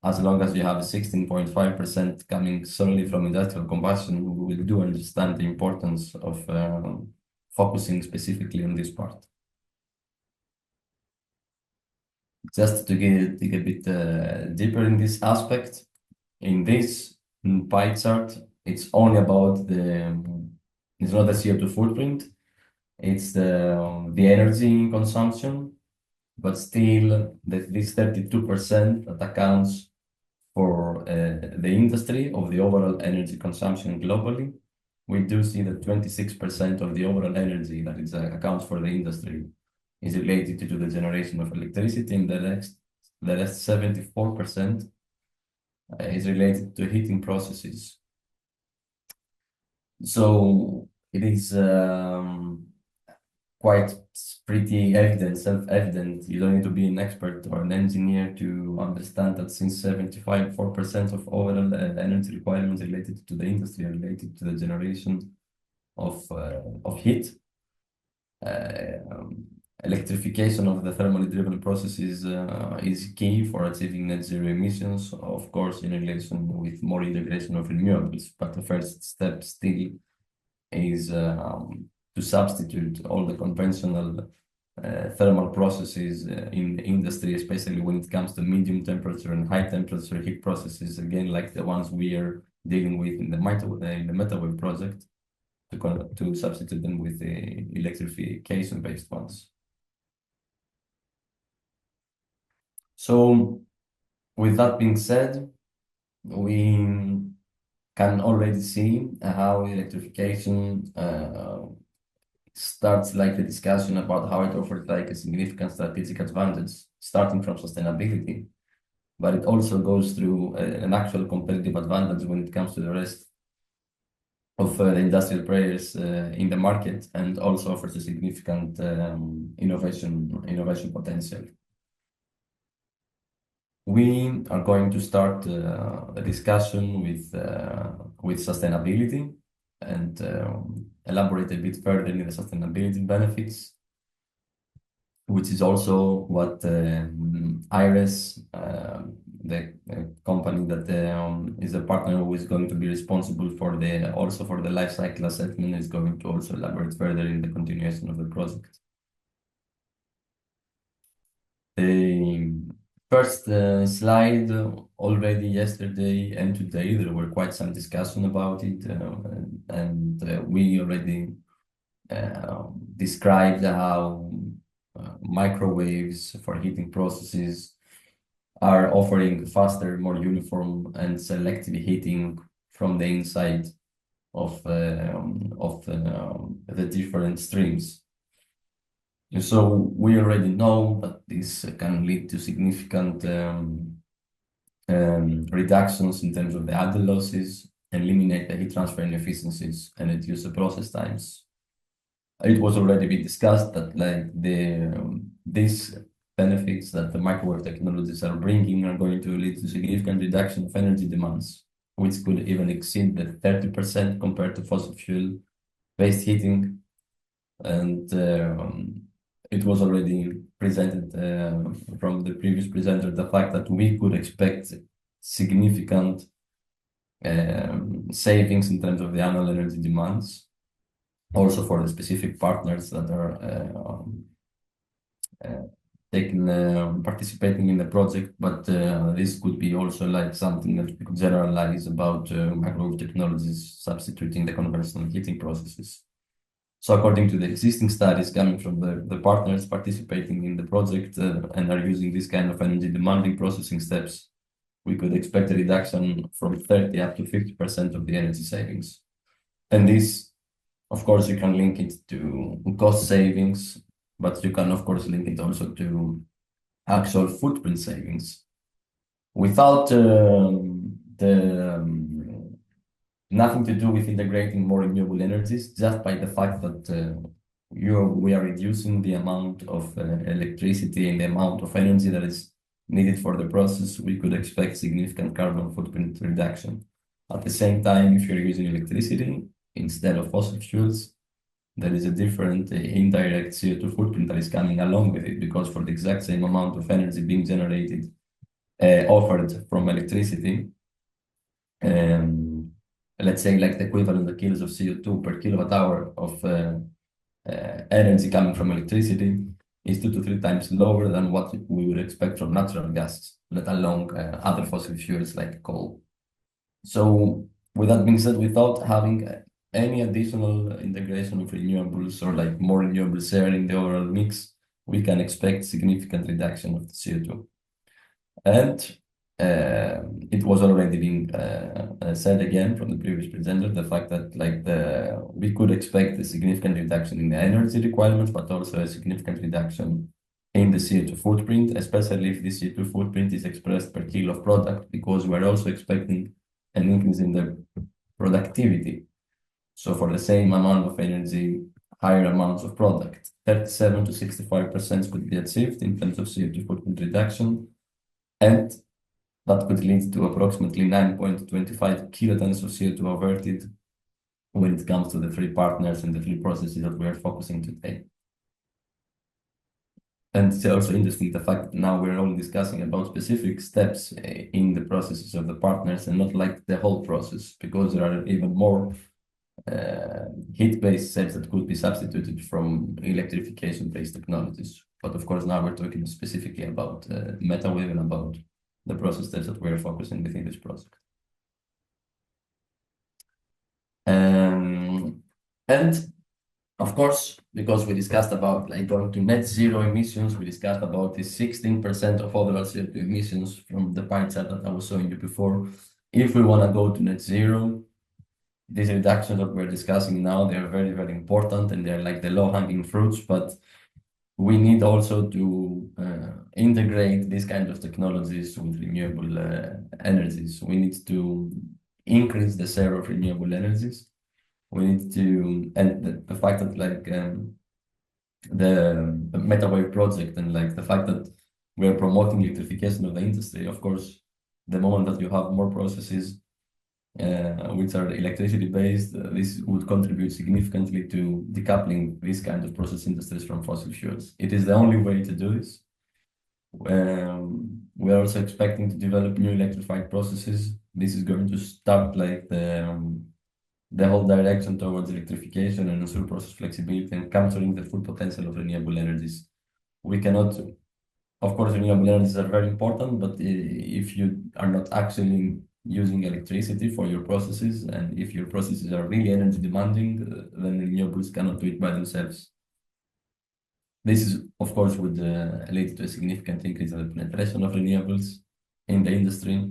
As long as you have 16.5% coming solely from industrial combustion, we do understand the importance of focusing specifically on this part. Just to dig a bit deeper in this aspect, in this pie chart, it's only about it's not the CO2 footprint, it's the energy consumption, but still this 32% that accounts for the industry of the overall energy consumption globally. We do see that 26% of the overall energy that is accounts for the industry is related to the generation of electricity, and the rest 74% is related to heating processes. So it is quite pretty evident, self-evident. You don't need to be an expert or an engineer to understand that since 75% of overall energy requirements related to the industry are related to the generation of heat. Electrification of the thermally driven processes is key for achieving net zero emissions, of course, in relation with more integration of renewables. But the first step still is to substitute all the conventional thermal processes in industry, especially when it comes to medium temperature and high temperature heat processes, again, like the ones we are dealing with in the METAWAVE project, to substitute them with the electrification-based ones. So with that being said, we can already see how electrification starts like the discussion about how it offers like a significant strategic advantage starting from sustainability, but it also goes through an actual competitive advantage when it comes to the rest of the industrial players in the market, and also offers a significant innovation potential. We are going to start a discussion with sustainability and elaborate a bit further in the sustainability benefits, which is also what IRES, the company that is a partner who is going to be responsible for the life cycle assessment, is going to also elaborate further in the continuation of the project. The first slide, already yesterday and today, there were quite some discussion about it, and we already described how microwaves for heating processes are offering faster, more uniform and selective heating from the inside of the different streams. So we already know that this can lead to significant reductions in terms of the idle losses, eliminate the heat transfer inefficiencies, and reduce the process times. It was already been discussed that like these benefits that the microwave technologies are bringing are going to lead to significant reduction of energy demands, which could even exceed the 30% compared to fossil fuel-based heating. And it was already presented from the previous presenter, the fact that we could expect significant savings in terms of the annual energy demands, also for the specific partners that are participating in the project. But this could be also like something that we could generalize about microwave technologies substituting the conventional heating processes. So according to the existing studies coming from the partners participating in the project and are using this kind of energy demanding processing steps, we could expect a reduction from 30 up to 50% of the energy savings. And this, of course, you can link it to cost savings, but you can, of course, link it also to actual footprint savings. Without nothing to do with integrating more renewable energies, just by the fact that we are reducing the amount of electricity and the amount of energy that is needed for the process, we could expect significant carbon footprint reduction. At the same time, if you're using electricity instead of fossil fuels, there is a different indirect CO2 footprint that is coming along with it, because for the exact same amount of energy being generated, offered from electricity, let's say like the equivalent of kilos of CO2 per kilowatt hour of energy coming from electricity is 2 to 3 times lower than what we would expect from natural gas, let alone other fossil fuels like coal. So with that being said, without having any additional integration of renewables or like more renewables share in the overall mix, we can expect significant reduction of the CO2. And it was already being said again from the previous presenter, the fact that like we could expect a significant reduction in the energy requirements, but also a significant reduction in the CO2 footprint, especially if the CO2 footprint is expressed per kilo of product, because we're also expecting an increase in the productivity. So for the same amount of energy, higher amounts of product, 37 to 65% could be achieved in terms of CO2 footprint reduction, and that could lead to approximately 9.25 kilotons of CO2 averted when it comes to the three partners and the three processes that we are focusing today. And it's also interesting the fact that now we're only discussing about specific steps in the processes of the partners and not like the whole process, because there are even more heat-based steps that could be substituted from electrification-based technologies. But of course, now we're talking specifically about METAWAVE and about the process steps that we're focusing within this project. And of course, because we discussed about like going to net zero emissions, we discussed about the 16% of overall CO2 emissions from the pie chart that I was showing you before. If we want to go to net zero, these reductions that we're discussing now, they are very, very important, and they're like the low-hanging fruits, but we need also to integrate these kind of technologies with renewable energies. We need to increase the share of renewable energies. We need to, and the fact that like the METAWAVE project and like the fact that we're promoting electrification of the industry, of course, the moment that you have more processes which are electricity based, this would contribute significantly to decoupling these kind of process industries from fossil fuels. It is the only way to do this. We're also expecting to develop new electrified processes. This is going to start like the whole direction towards electrification and ensure process flexibility and capturing the full potential of renewable energies. We cannot, of course, renewable energies are very important, but if you are not actually using electricity for your processes, and if your processes are really energy demanding, then renewables cannot do it by themselves. This is, of course, would lead to a significant increase in the penetration of renewables in the industry.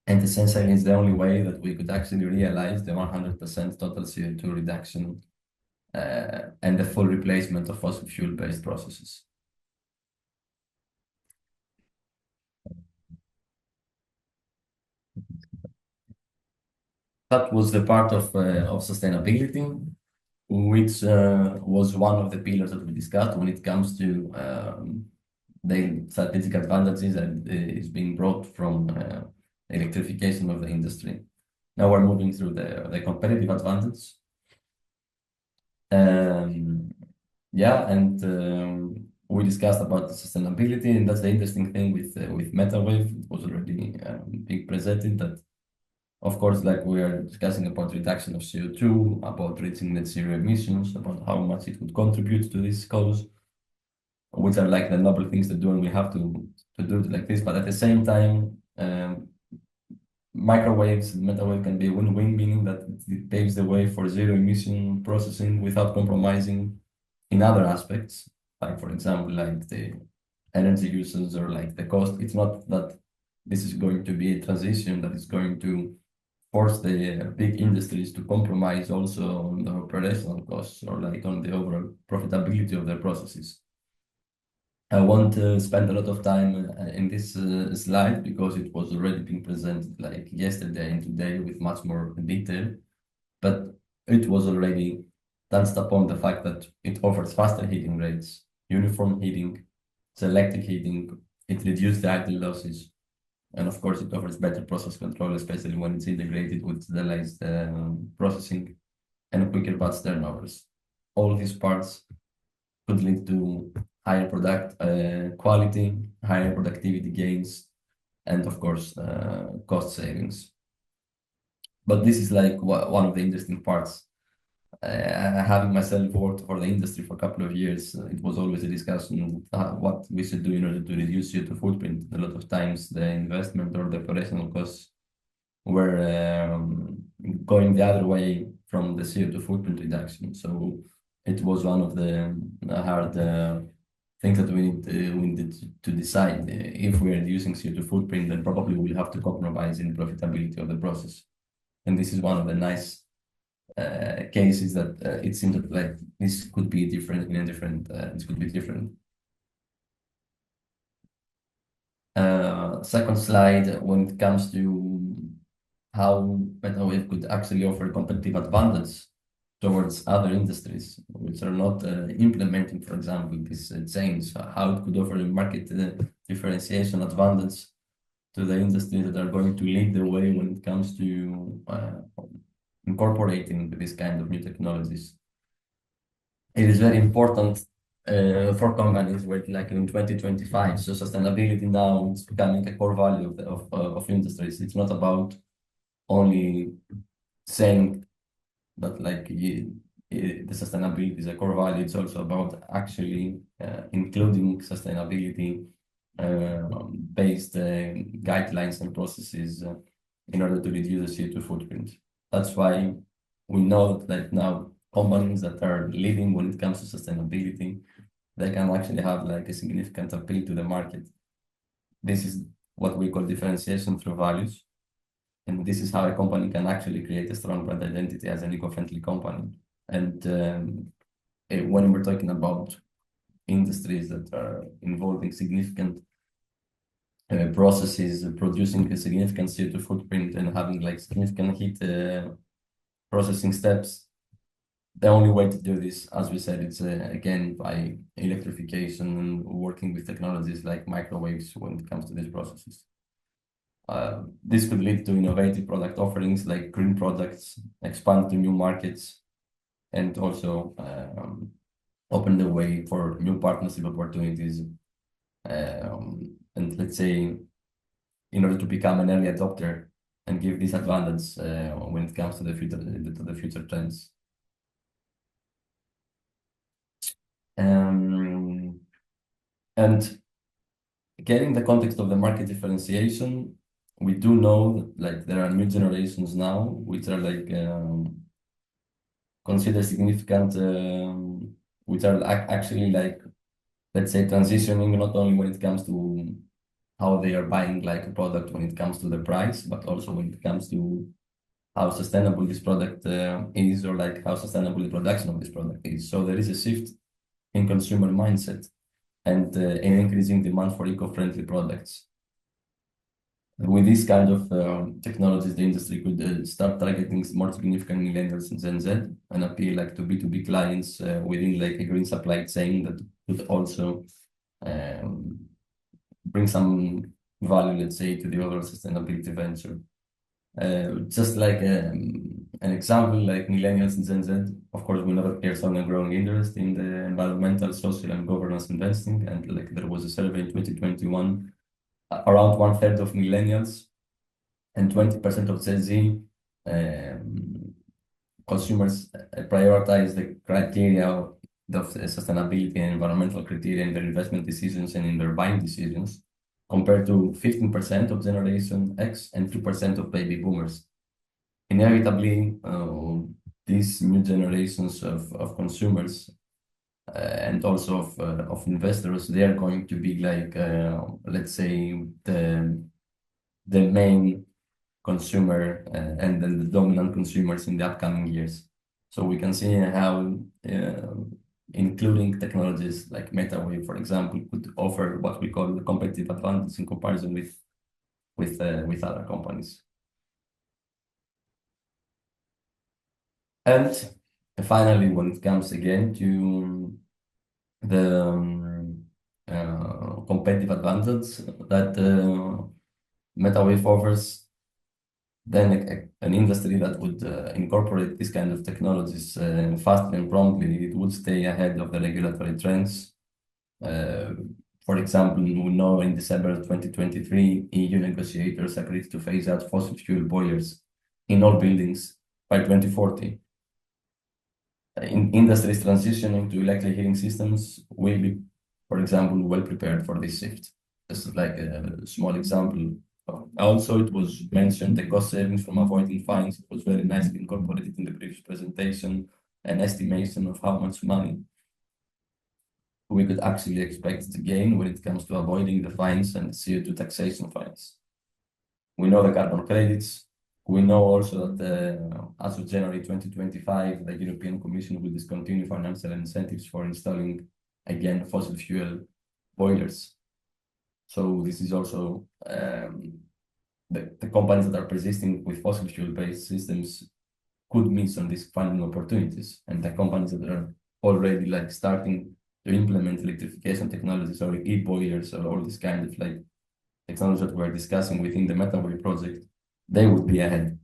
And essentially, it's the only way that we could actually realize the 100% total CO2 reduction and the full replacement of fossil fuel-based processes. That was the part of sustainability, which was one of the pillars that we discussed when it comes to the strategic advantages that is being brought from electrification of the industry. Now we're moving through the competitive advantage. We discussed about the sustainability, and that's the interesting thing with METAWAVE. It was already being presented that, of course, like we are discussing about reduction of CO2, about reaching net zero emissions, about how much it would contribute to this cause, which are like the noble things to do, and we have to do it like this. But at the same time, microwaves, METAWAVE can be a win-win, meaning that it paves the way for zero emission processing without compromising in other aspects, like for example, like the energy uses or like the cost. It's not that this is going to be a transition that is going to force the big industries to compromise also on the operational costs or like on the overall profitability of their processes. I won't spend a lot of time in this slide because it was already being presented like yesterday and today with much more detail, but it was already touched upon the fact that it offers faster heating rates, uniform heating, selective heating, it reduces the idle losses, And of course, it offers better process control, especially when it's integrated with serialized processing and quicker batch turnovers. All these parts could lead to higher product quality, higher productivity gains, and of course, cost savings. But this is like one of the interesting parts. Having myself worked for the industry for a couple of years, it was always a discussion what we should do in order to reduce CO2 footprint. A lot of times the investment or the operational costs were going the other way from the CO2 footprint reduction. So it was one of the hard things that we needed to decide. If we are reducing CO2 footprint, then probably we'll have to compromise in profitability of the process. And this is one of the nice cases that it seems that like this could be different in a different. This could be different. Second slide, when it comes to how METAWAVE could actually offer competitive advantage towards other industries which are not implementing, for example, this change, how it could offer a market differentiation advantage to the industries that are going to lead the way when it comes to incorporating this kind of new technologies. It is very important for companies where, like in 2025, so sustainability now is becoming a core value of industries. It's not about only saying that like the sustainability is a core value. It's also about actually including sustainability based guidelines and processes in order to reduce the CO2 footprint. That's why we know that now companies that are leading when it comes to sustainability, they can actually have like a significant appeal to the market. This is what we call differentiation through values. And this is how a company can actually create a strong brand identity as an eco-friendly company. And when we're talking about industries that are involving significant processes, producing a significant CO2 footprint and having like significant heat processing steps, the only way to do this, as we said, it's again by electrification and working with technologies like microwaves when it comes to these processes. This could lead to innovative product offerings like green products, expand to new markets, and also open the way for new partnership opportunities. And let's say, in order to become an early adopter and give this advantage when it comes to the future trends. And again, in the context of the market differentiation, we do know that like there are new generations now which are like considered significant, which are actually like, let's say, transitioning not only when it comes to how they are buying like a product when it comes to the price, but also when it comes to how sustainable this product is, or like how sustainable the production of this product is. So there is a shift in consumer mindset and an increasing demand for eco-friendly products. With this kind of technologies, the industry could start targeting more significant millennials and Gen Z and appeal like to B2B clients within like a green supply chain that could also bring some value, let's say, to the overall sustainability venture. Just like an example, like millennials and Gen Z, of course, we know that there's a growing interest in the environmental, social, and governance investing. And like there was a survey in 2021, around 1/3 of millennials and 20% of Gen Z consumers prioritize the criteria of sustainability and environmental criteria in their investment decisions and in their buying decisions, compared to 15% of Generation X and 2% of baby boomers. Inevitably, these new generations of consumers and also of investors, they are going to be like, let's say, the main consumer and then the dominant consumers in the upcoming years. So we can see how including technologies like METAWAVE, for example, could offer what we call the competitive advantage in comparison with other companies. And finally, when it comes again to the competitive advantage that METAWAVE offers then an industry that would incorporate this kind of technologies fast and promptly. It would stay ahead of the regulatory trends. For example, we know in December 2023, EU negotiators agreed to phase out fossil fuel boilers in all buildings by 2040. Industries transitioning to electric heating systems will be, for example, well prepared for this shift. This is like a small example. Also, it was mentioned the cost savings from avoiding fines. It was very nicely incorporated in the previous presentation, an estimation of how much money we could actually expect to gain when it comes to avoiding the fines and CO2 taxation fines. We know the carbon credits. We know also that as of January 2025, the European Commission will discontinue financial incentives for installing, again, fossil fuel boilers. So this is also the companies that are persisting with fossil fuel-based systems could miss on these funding opportunities, and the companies that are already like starting to implement electrification technologies or e-boilers or all this kind of like technology that we're discussing within the METAWAVE project, they would be ahead.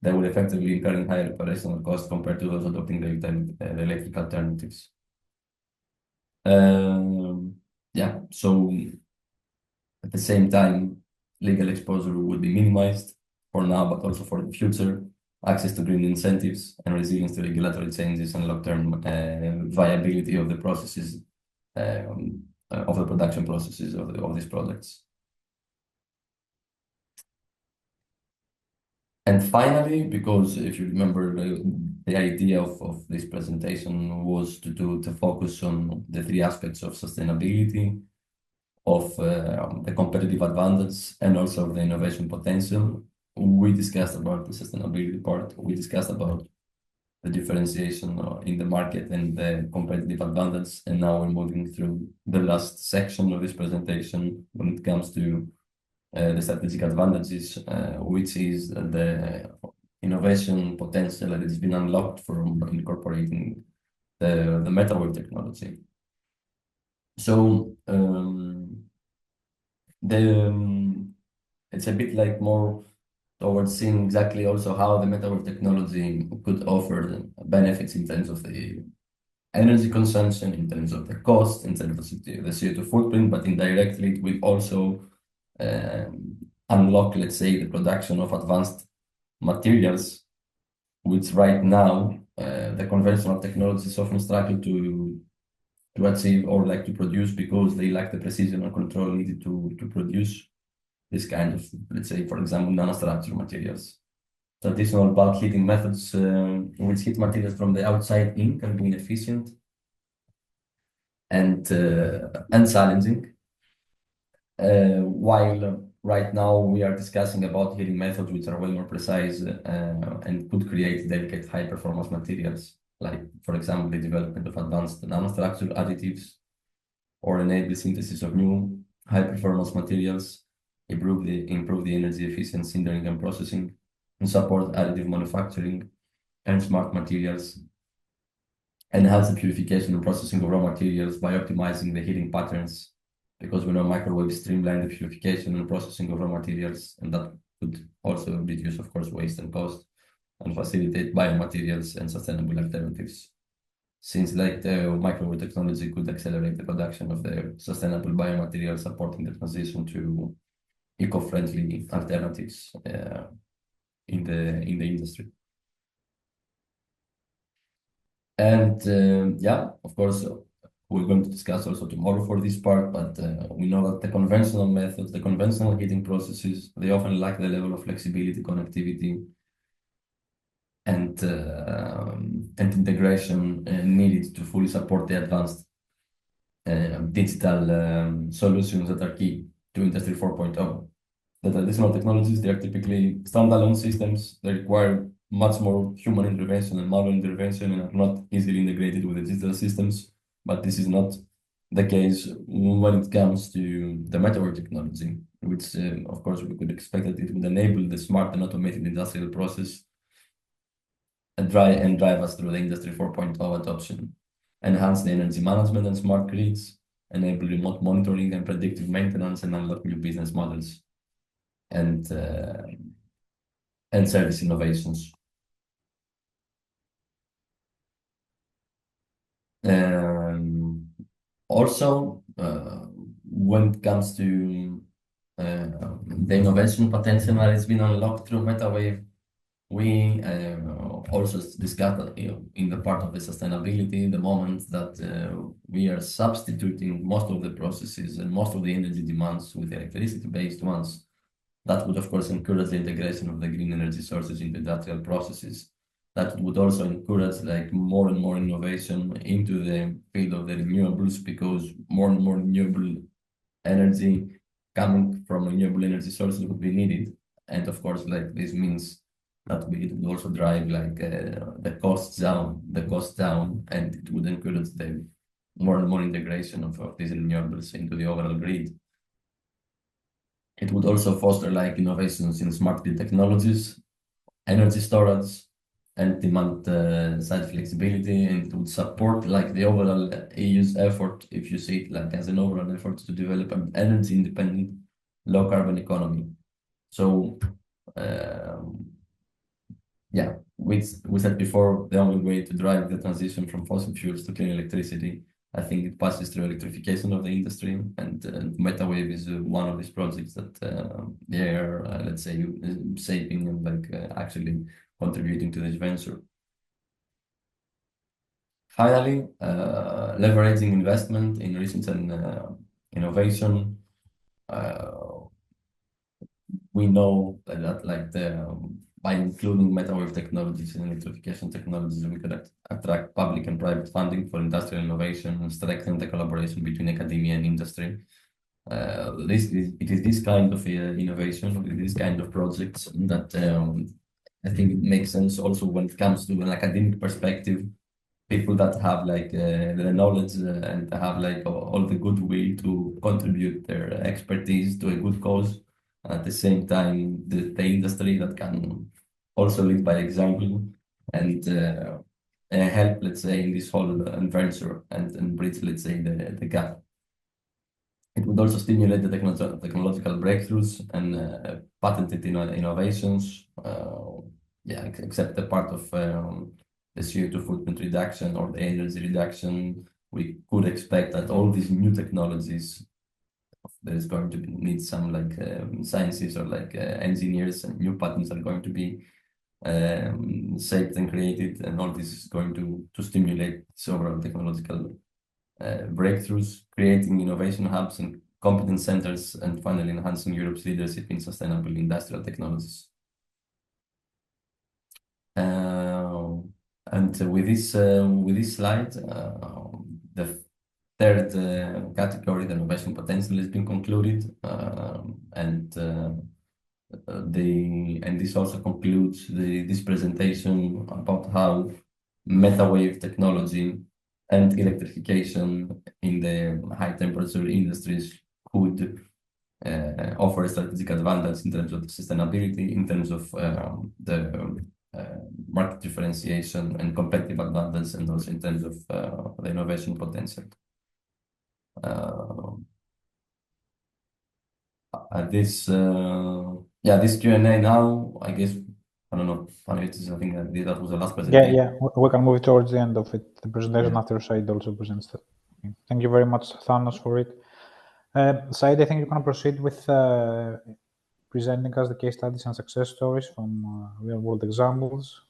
They would effectively incur higher operational costs compared to those adopting the electric alternatives. Yeah, so at the same time, legal exposure would be minimized for now, but also for the future. Access to green incentives and resilience to regulatory changes and long-term viability of the processes, of the production processes of these products. And finally, because if you remember, the idea of this presentation was to focus on the three aspects of sustainability, of the competitive advantage, and also the innovation potential. We discussed about the sustainability part. We discussed about the differentiation in the market and the competitive advantage. And now we're moving through the last section of this presentation when it comes to the strategic advantages, which is the innovation potential that has been unlocked from incorporating the METAWAVE technology. So it's a bit like more towards seeing exactly also how the METAWAVE technology could offer benefits in terms of the energy consumption, in terms of the cost, in terms of the CO2 footprint, but indirectly it will also unlock, let's say, the production of advanced materials, which right now the conventional technologies often struggle to achieve or like to produce because they lack the precision and control needed to produce this kind of, let's say, for example, nanostructure materials. Traditional bulk heating methods, which heat materials from the outside in, can be inefficient and challenging. While right now we are discussing about heating methods which are way more precise and could create delicate high-performance materials, like, for example, the development of advanced nanostructure additives or enable synthesis of new high-performance materials, improve the energy efficiency sintering and processing, and support additive manufacturing and smart materials, enhance the purification and processing of raw materials by optimizing the heating patterns, because we know microwaves streamline the purification and processing of raw materials, and that could also reduce, of course, waste and cost and facilitate biomaterials and sustainable alternatives. Since like the microwave technology could accelerate the production of the sustainable biomaterials, supporting the transition to eco-friendly alternatives in the industry. And yeah, of course, we're going to discuss also tomorrow for this part, but we know that the conventional methods, the conventional heating processes, they often lack the level of flexibility, connectivity, and integration needed to fully support the advanced digital solutions that are key to Industry 4.0. The traditional technologies, they are typically standalone systems. They require much more human intervention and manual intervention and are not easily integrated with the digital systems. But this is not the case when it comes to the METAWAVE technology, which, of course, we could expect that it would enable the smart and automated industrial process and drive us through the Industry 4.0 adoption, enhance the energy management and smart grids, enable remote monitoring and predictive maintenance, and unlock new business models. and service innovations. Also, when it comes to the innovation potential that has been unlocked through METAWAVE, we also discussed in the part of the sustainability the moment that we are substituting most of the processes and most of the energy demands with electricity-based ones. That would, of course, encourage the integration of the green energy sources into industrial processes. That would also encourage like more and more innovation into the field of the renewables, because more and more renewable energy coming from renewable energy sources would be needed. And of course, like this means that it would also drive like the costs down, and it would encourage the more and more integration of these renewables into the overall grid. It would also foster like innovations in smart grid technologies, energy storage, and demand side flexibility, and it would support like the overall EU's effort, if you see it like as an overall effort to develop an energy independent, low carbon economy. So yeah, we said before, the only way to drive the transition from fossil fuels to clean electricity, I think it passes through electrification of the industry, and METAWAVE is one of these projects that they are, let's say, shaping and like actually contributing to this venture. Finally, leveraging investment in research and innovation. We know that like by including METAWAVE technologies and electrification technologies, we could attract public and private funding for industrial innovation and strengthen the collaboration between academia and industry. It is this kind of innovation, this kind of projects that I think it makes sense also when it comes to an academic perspective. People that have like the knowledge and have like all the goodwill to contribute their expertise to a good cause. At the same time, the industry that can also lead by example and help, let's say, in this whole venture and bridge, let's say, the gap. It would also stimulate the technological breakthroughs and patented innovations. Yeah, except the part of the CO2 footprint reduction or the energy reduction, we could expect that all these new technologies, there is going to need some like sciences or like engineers, and new patents are going to be shaped and created, and all this is going to stimulate several technological breakthroughs, creating innovation hubs and competence centers, and finally enhancing Europe's leadership in sustainable industrial technologies. And with this slide, the third category, the innovation potential, has been concluded, and this also concludes this presentation about how METAWAVE technology and electrification in the high temperature industries could offer a strategic advantage in terms of sustainability, in terms of the market differentiation and competitive advantage, and also in terms of the innovation potential. This Q&A now, I guess, I don't know, I think that was the last presentation. Yeah, we can move towards the end of it, the presentation after Said also presents that. Thank you very much, Thanos, for it. Said, I think you can proceed with presenting us the case studies and success stories from real-world examples.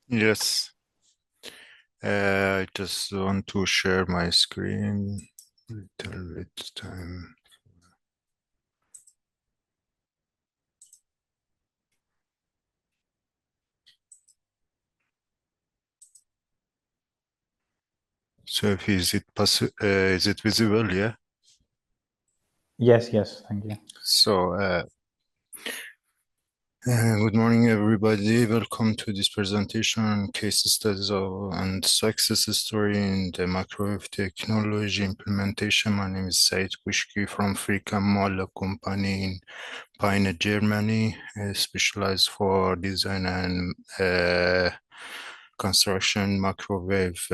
Yes. I just want to share my screen. Little bit time. So is it visible? Yeah. Yes, thank you. So good morning, everybody. Welcome to this presentation, case studies and success story in the microwave technology implementation. My name is Said Kushki from Frika Molla company in Peine, Germany, specialized for design and construction microwave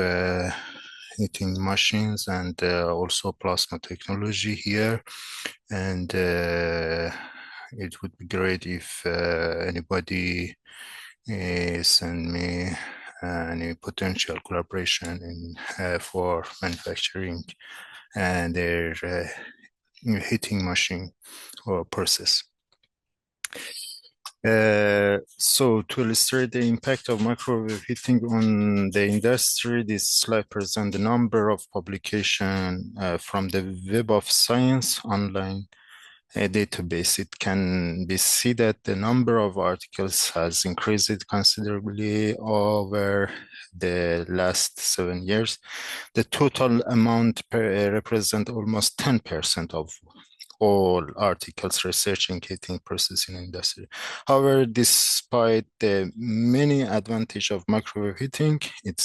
heating machines and also plasma technology here. And it would be great if anybody send me any potential collaboration in for manufacturing and their heating machine or process. So to illustrate the impact of microwave heating on the industry, this slide presents the number of publications from the Web of Science online database. It can be seen that the number of articles has increased considerably over the last 7 years. The total amount represents almost 10% of all articles researching heating process in industry. However, despite the many advantages of microwave heating, it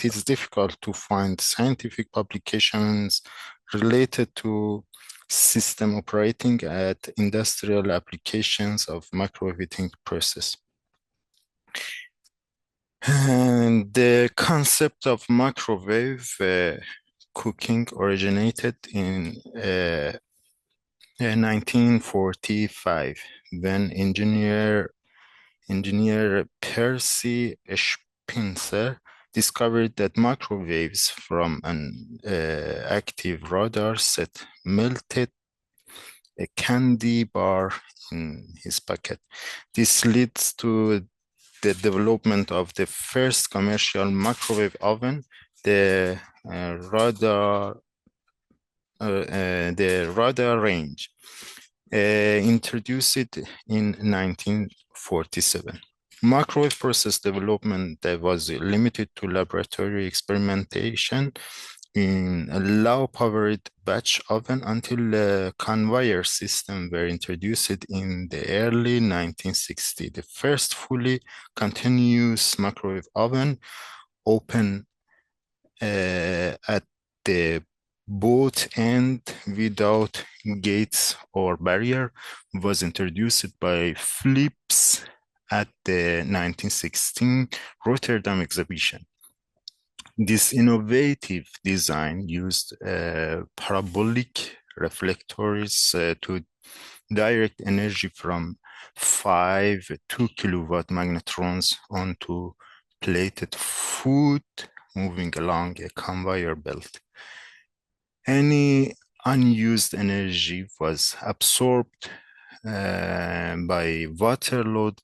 is difficult to find scientific publications related to system operating at industrial applications of microwave heating process. And the concept of microwave cooking originated in 1945 when engineer Percy Spencer discovered that microwaves from an active radar set melted a candy bar in his pocket. This leads to the development of the first commercial microwave oven, the radar range, introduced in 1947. Microwave process development was limited to laboratory experimentation in a low-powered batch oven until conveyor systems were introduced in the early 1960s. The first fully continuous microwave oven opened at the both end without gates or barrier was introduced by Philips at the 1916 Rotterdam exhibition. This innovative design used parabolic reflectors to direct energy from 5 2-kilowatt magnetrons onto plated food moving along a conveyor belt. Any unused energy was absorbed by water loads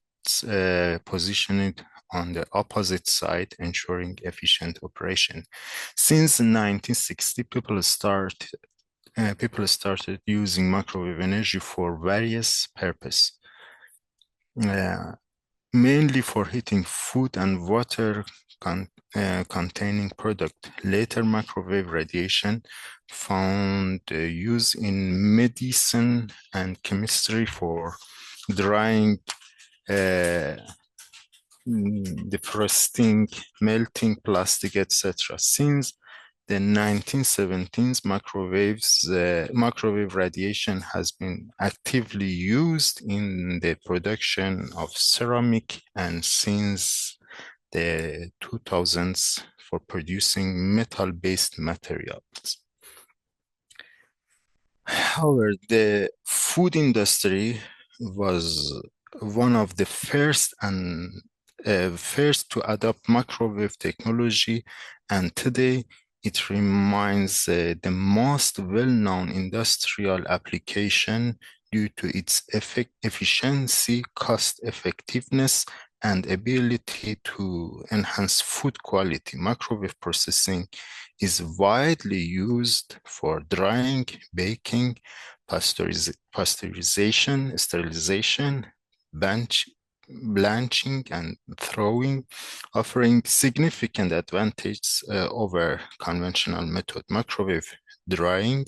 positioned on the opposite side, ensuring efficient operation. Since 1960, people started using microwave energy for various purposes, mainly for heating food and water containing product. Later, microwave radiation found use in medicine and chemistry for drying, defrosting, melting plastic, etc. Since the 1970s, microwave radiation has been actively used in the production of ceramic, and since the 2000s for producing metal-based materials. However, the food industry was one of the first to adopt microwave technology, and today it remains the most well-known industrial application due to its efficiency, cost-effectiveness, and ability to enhance food quality. Microwave processing is widely used for drying, baking, pasteurization, sterilization, blanching, and thawing, offering significant advantages over conventional method. Microwave drying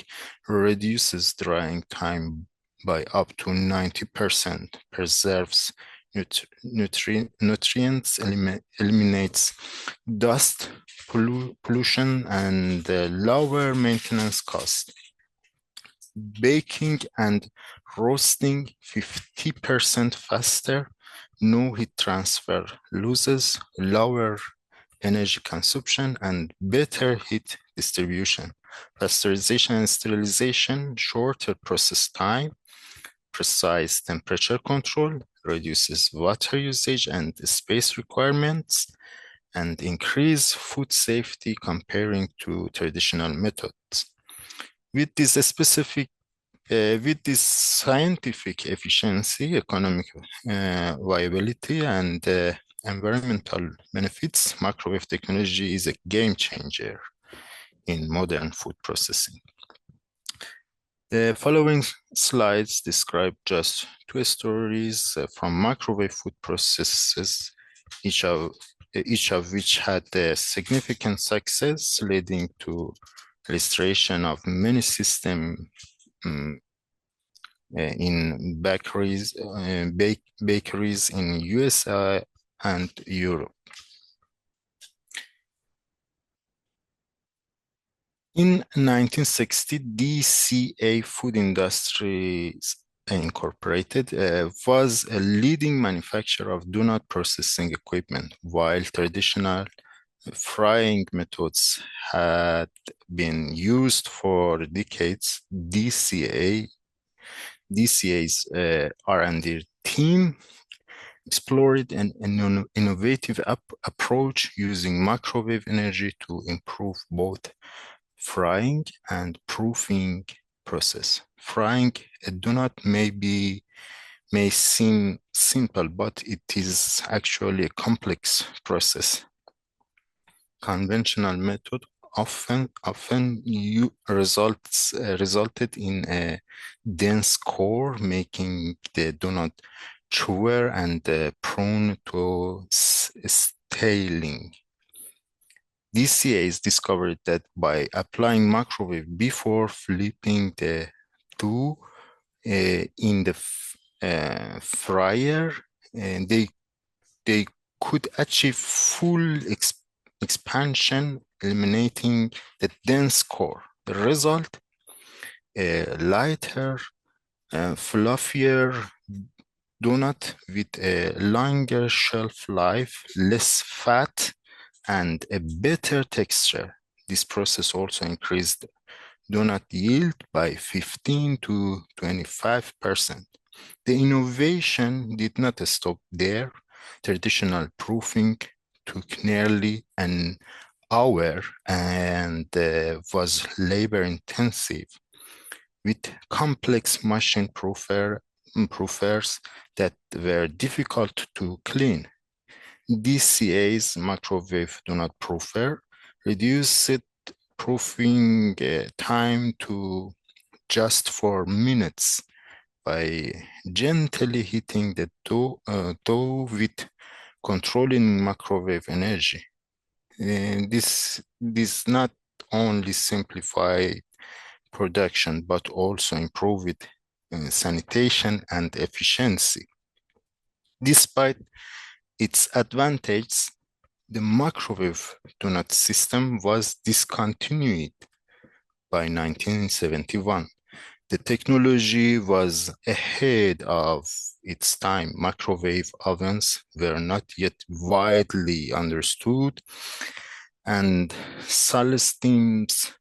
reduces drying time by up to 90%, preserves nutrients, eliminates dust, pollution, and lower maintenance costs. Baking and roasting 50% faster, no heat transfer losses, lower energy consumption, and better heat distribution. Pasteurization and sterilization, shorter process time, precise temperature control, reduces water usage and space requirements, and increase food safety comparing to traditional methods. With this scientific efficiency, economic viability, and environmental benefits, microwave technology is a game changer in modern food processing. The following slides describe just two stories from microwave food processes, each of which had a significant success, leading to illustration of many systems in bakeries in USA and Europe. In 1960, DCA Food Industries Incorporated was a leading manufacturer of donut processing equipment, while traditional frying methods had been used for decades. DCA's R&D team explored an innovative approach using microwave energy to improve both frying and proofing process. Frying a donut may seem simple, but it is actually a complex process. Conventional method often resulted in a dense core, making the donut chewer and prone to staling. DCAs discovered that by applying microwave before flipping the dough in the fryer, and they could achieve full expansion, eliminating the dense core. The result, a lighter, fluffier donut with a longer shelf life, less fat, and a better texture. This process also increased donut yield by 15 to 25%. The innovation did not stop there. Traditional proofing took nearly an hour and was labor intensive, with complex machine proofers that were difficult to clean. DCA's microwave donut proofer reduced proofing time to just 4 minutes by gently heating the dough with controlling microwave energy. And this not only simplified production, but also improved sanitation and efficiency. Despite its advantages, the microwave donut system was discontinued by 1971. The technology was ahead of its time. Microwave ovens were not yet widely understood, and sales teams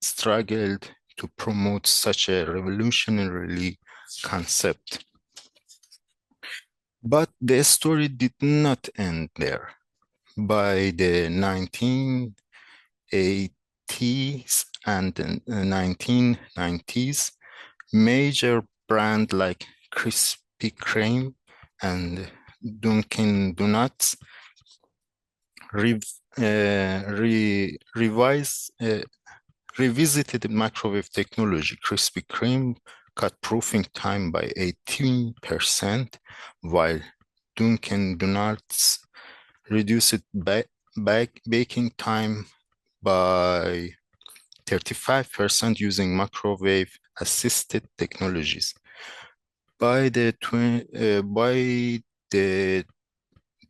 struggled to promote such a revolutionary concept. But the story did not end there. By the 1980s and 1990s, major brands like Krispy Kreme and Dunkin' Donuts revisited microwave technology. Krispy Kreme cut proofing time by 18%, while Dunkin' Donuts reduced baking time by 35% using microwave-assisted technologies. By the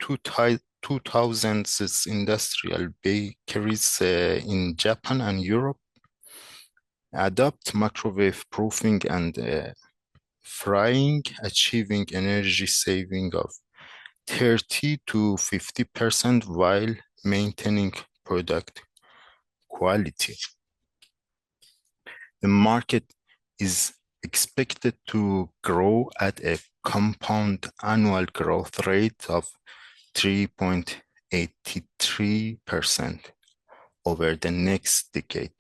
2000s, industrial bakeries in Japan and Europe adopt microwave proofing and frying, achieving energy saving of 30 to 50% while maintaining product quality. The market is expected to grow at a compound annual growth rate of 3.83% over the next decade.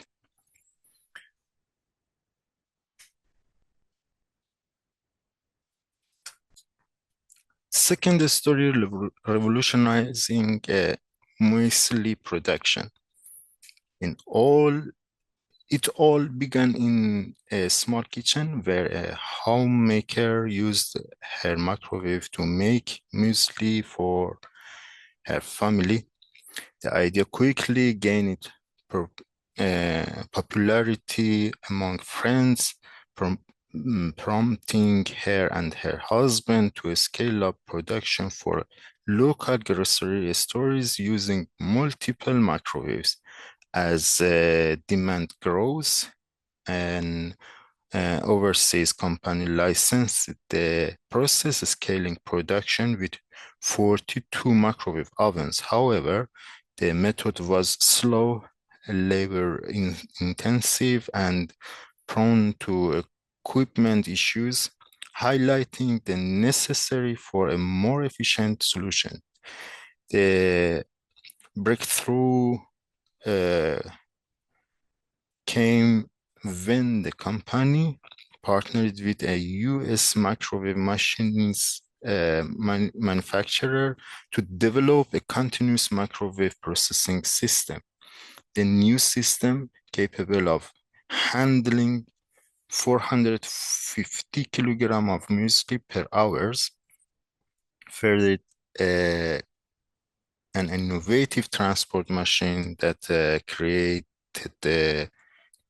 Second story, revolutionizing muesli production. It all began in a small kitchen where a homemaker used her microwave to make muesli for her family. The idea quickly gained popularity among friends, prompting her and her husband to scale up production for local grocery stores using multiple microwaves. As demand grows, an overseas company licensed the process, scaling production with 42 microwave ovens. However, the method was slow, labor intensive, and prone to equipment issues, highlighting the necessary for a more efficient solution. The breakthrough came when the company partnered with a US microwave machines manufacturer to develop a continuous microwave processing system. The new system, capable of handling 450 kilograms of muesli per hour, furthered an innovative transport machine that created the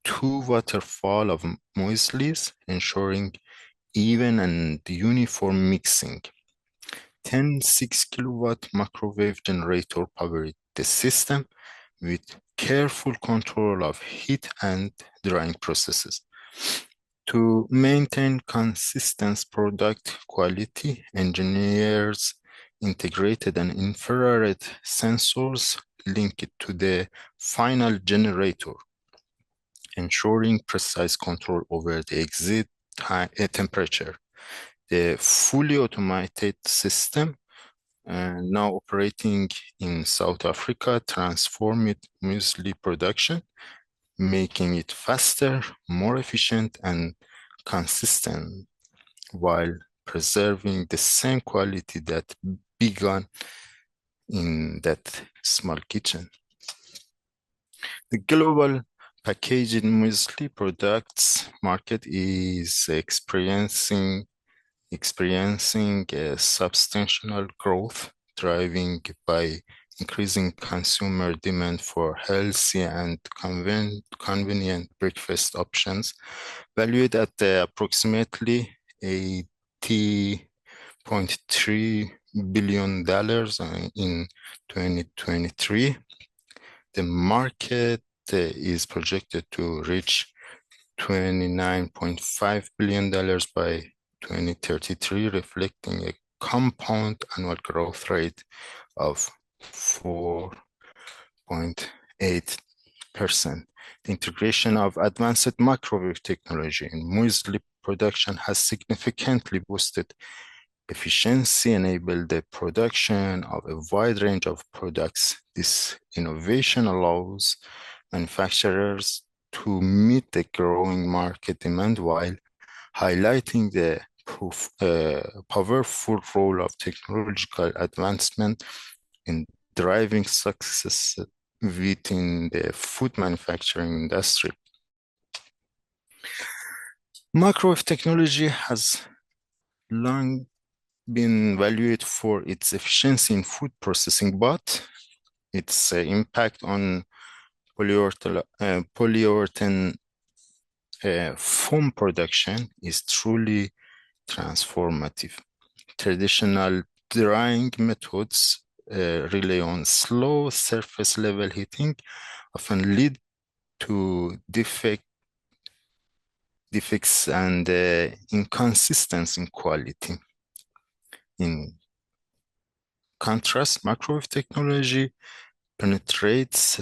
two waterfall of mueslis, ensuring even and uniform mixing. 10 6-kilowatt microwave generator powered the system with careful control of heat and drying processes. To maintain consistent product quality, engineers integrated an infrared sensors linked to the final generator, ensuring precise control over the exit temperature. The fully automated system, now operating in South Africa, transformed muesli production, making it faster, more efficient, and consistent, while preserving the same quality that began in that small kitchen. The global packaged muesli products market is experiencing a substantial growth, driven by increasing consumer demand for healthy and convenient breakfast options, valued at approximately $80.3 billion in 2023. The market is projected to reach $29.5 billion by 2033, reflecting a compound annual growth rate of 4.8%. The integration of advanced microwave technology in muesli production has significantly boosted efficiency, enabled the production of a wide range of products. This innovation allows manufacturers to meet the growing market demand while highlighting the powerful role of technological advancement in driving success within the food manufacturing industry. Microwave technology has long been valued for its efficiency in food processing, but its impact on polyurethane foam production is truly transformative. Traditional drying methods rely on slow surface level heating, often lead to defects and inconsistency in quality. In contrast, microwave technology penetrates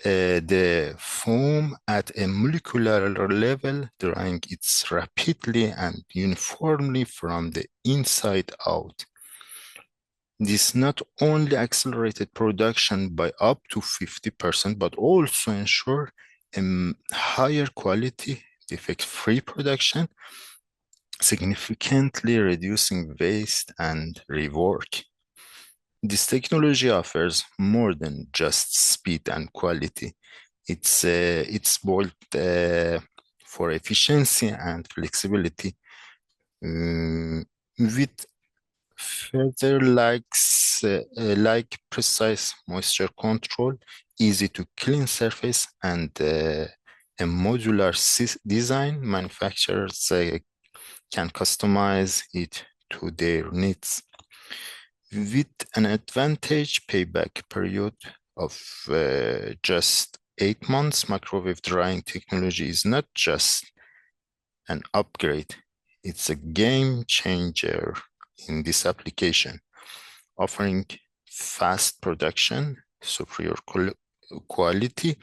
the foam at a molecular level, drying it rapidly and uniformly from the inside out. This not only accelerated production by up to 50%, but also ensure a higher quality, defect-free production, significantly reducing waste and rework. This technology offers more than just speed and quality. It's built for efficiency and flexibility, with further like precise moisture control, easy to clean surface, and a modular design. Manufacturers can customize it to their needs. With an advantage payback period of just 8 months, microwave drying technology is not just an upgrade, it's a game changer in this application, offering fast production, superior quality,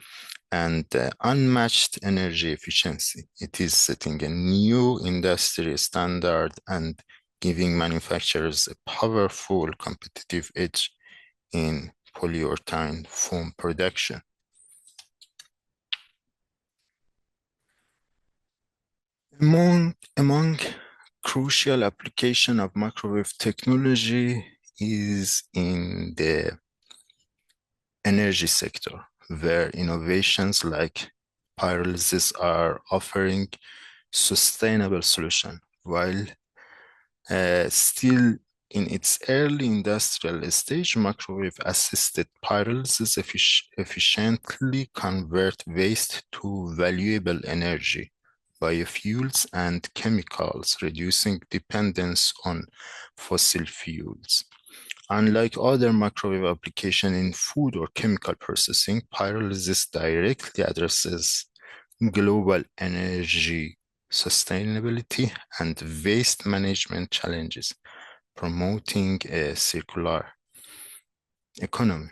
and unmatched energy efficiency. It is setting a new industry standard and giving manufacturers a powerful competitive edge in polyurethane foam production. Among crucial application of microwave technology is in the energy sector, where innovations like pyrolysis are offering sustainable solution. While still in its early industrial stage, microwave-assisted pyrolysis efficiently convert waste to valuable energy, biofuels, and chemicals, reducing dependence on fossil fuels. Unlike other microwave applications in food or chemical processing, pyrolysis directly addresses global energy sustainability and waste management challenges, promoting a circular economy.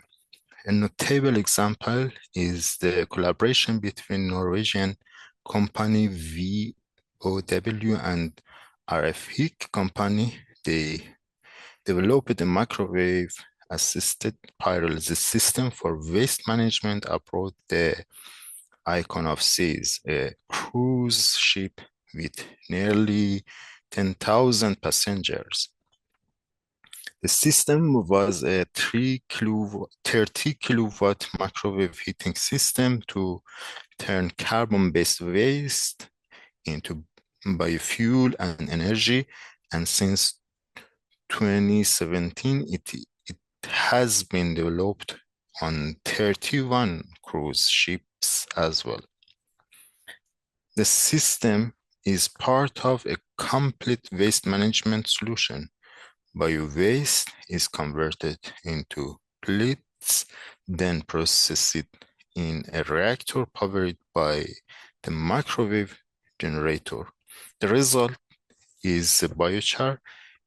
A notable example is the collaboration between Norwegian company VOW and RF company. They developed a microwave-assisted pyrolysis system for waste management aboard the Icon of Seas, a cruise ship with nearly 10,000 passengers. The system was a 30 kilowatt microwave heating system to turn carbon-based waste into biofuel and energy, and since 2017, it has been developed on 31 cruise ships as well. The system is part of a complete waste management solution. Bio-waste is converted into pellets, then processed in a reactor powered by the microwave generator. The result is a biochar,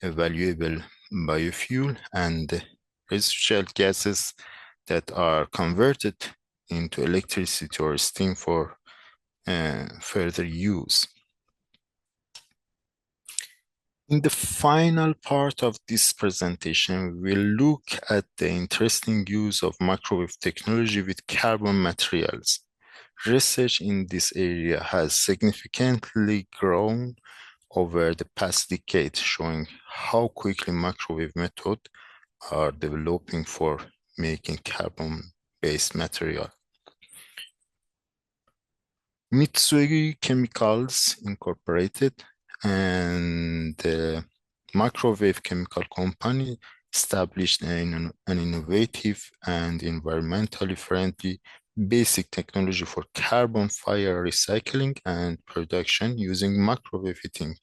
a valuable biofuel, and residual gases that are converted into electricity or steam for further use. In the final part of this presentation, we'll look at the interesting use of microwave technology with carbon materials. Research in this area has significantly grown over the past decade, showing how quickly microwave methods are developing for making carbon-based material. Mitsui Chemicals Incorporated and the microwave chemical company established an innovative and environmentally friendly basic technology for carbon fiber recycling and production using microwave heating.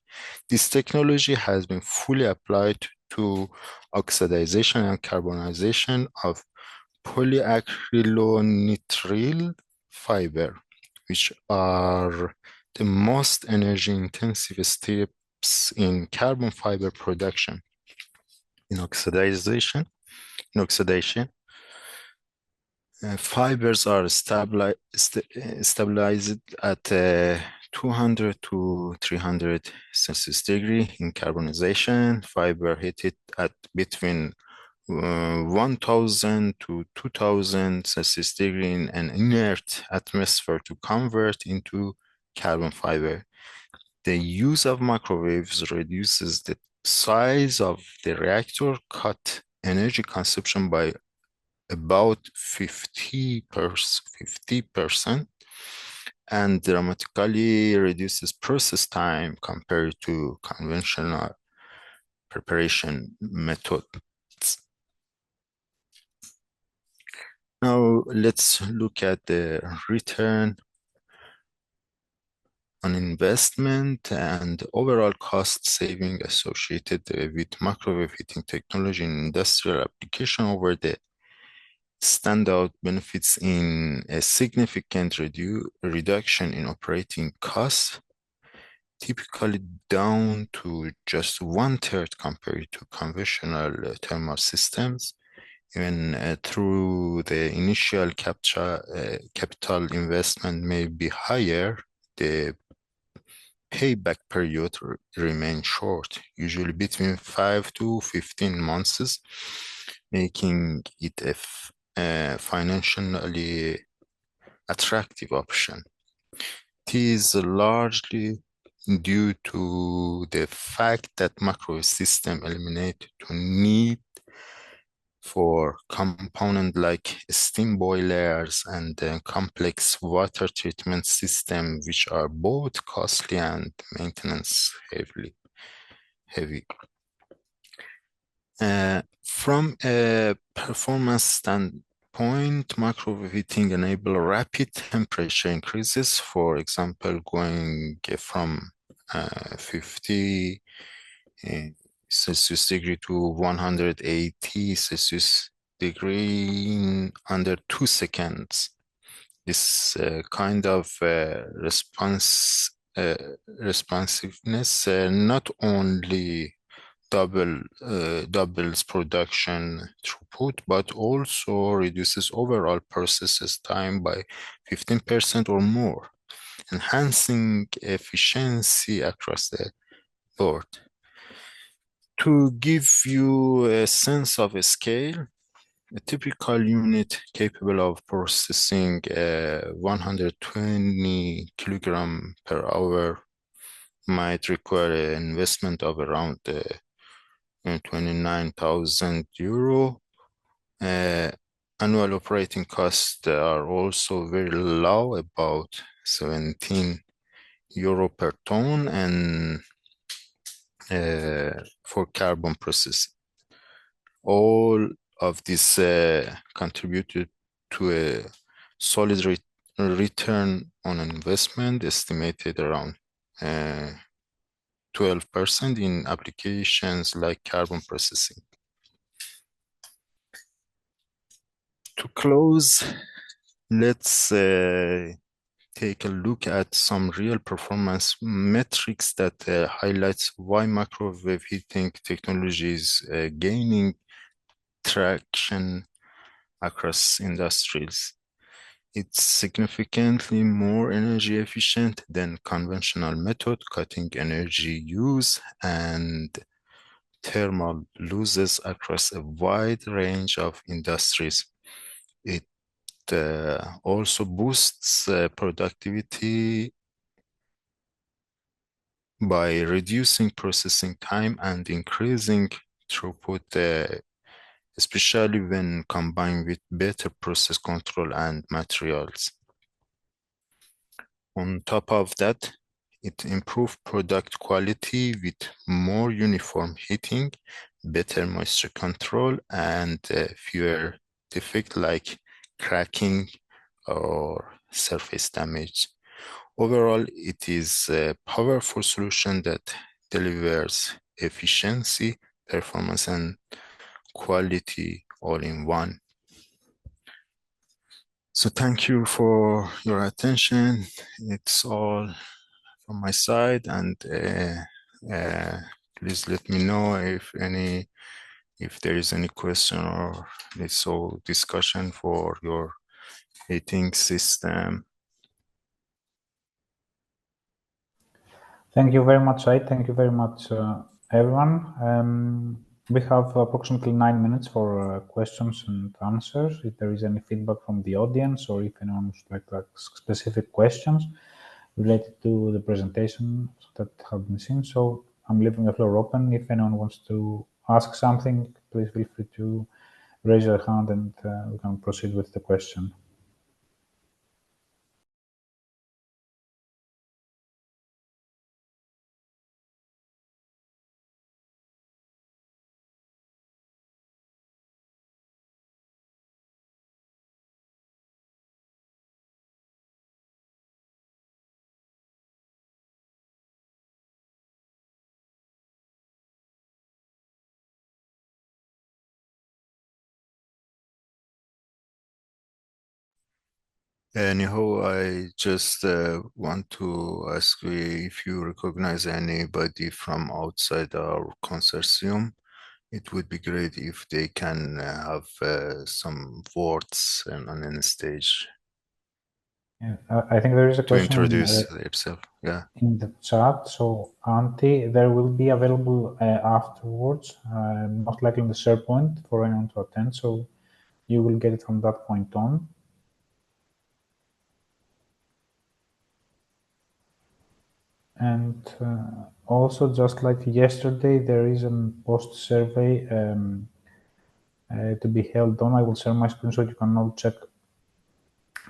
This technology has been fully applied to oxidization and carbonization of polyacrylonitrile fiber, which are the most energy-intensive steps in carbon fiber production. In oxidation, Fibers are stabilized at 200 to 300 Celsius degree in carbonization. Fiber heated at between 1000 to 2000 Celsius degree in an inert atmosphere to convert into carbon fiber. The use of microwaves reduces the size of the reactor, cut energy consumption by about 50%, and dramatically reduces process time compared to conventional preparation methods. Now let's look at the return on investment and overall cost saving associated with microwave heating technology in industrial application. Over the standout benefits in a significant reduction in operating costs, typically down to just 1/3 compared to conventional thermal systems. Even through the initial capital investment may be higher, the payback period remains short, usually between 5 to 15 months, making it a financially attractive option. It is largely due to the fact that microwave system eliminate the need for components like steam boilers and complex water treatment system, which are both costly and maintenance heavy. From a performance standpoint, microwave heating enable rapid temperature increases. For example, going from 50 Celsius degree to 180 Celsius degree in under 2 seconds. This kind of responsiveness not only doubles production throughput, but also reduces overall processes time by 15% or more, enhancing efficiency across the board. To give you a sense of a scale, a typical unit capable of processing 120 kilogram per hour might require an investment of around 29,000 euro. Annual operating costs are also very low, about 17 euro per ton, and for carbon processing. All of this contributed to a solid return on investment, estimated around 12% in applications like carbon processing. To close, let's take a look at some real performance metrics that highlights why microwave heating technology is gaining traction across industries. It's significantly more energy efficient than conventional method, cutting energy use and thermal losses across a wide range of industries. It also boosts productivity by reducing processing time and increasing throughput, especially when combined with better process control and materials. On top of that, it improves product quality with more uniform heating, better moisture control, and fewer defects like cracking or surface damage. Overall, it is a powerful solution that delivers efficiency, performance, and quality all in one. So thank you for your attention. It's all from my side, and please let me know if there is any question or discussion for your heating system. Thank you very much, Said. Thank you very much, everyone. We have approximately 9 minutes for questions and answers. If there is any feedback from the audience, or if anyone would like to ask specific questions related to the presentations that have been seen. So I'm leaving the floor open. If anyone wants to ask something, please feel free to raise your hand and we can proceed with the question. Anyhow, I just want to ask you if you recognize anybody from outside our consortium. It would be great if they can have some words on any stage. Yeah, I think there is a to question introduce themselves. Yeah. in the chat. So, Antti, there will be available afterwards, most likely in the SharePoint for anyone to attend. So, you will get it from that point on. And also, just like yesterday, there is a post survey to be held on. I will share my screen so you can all check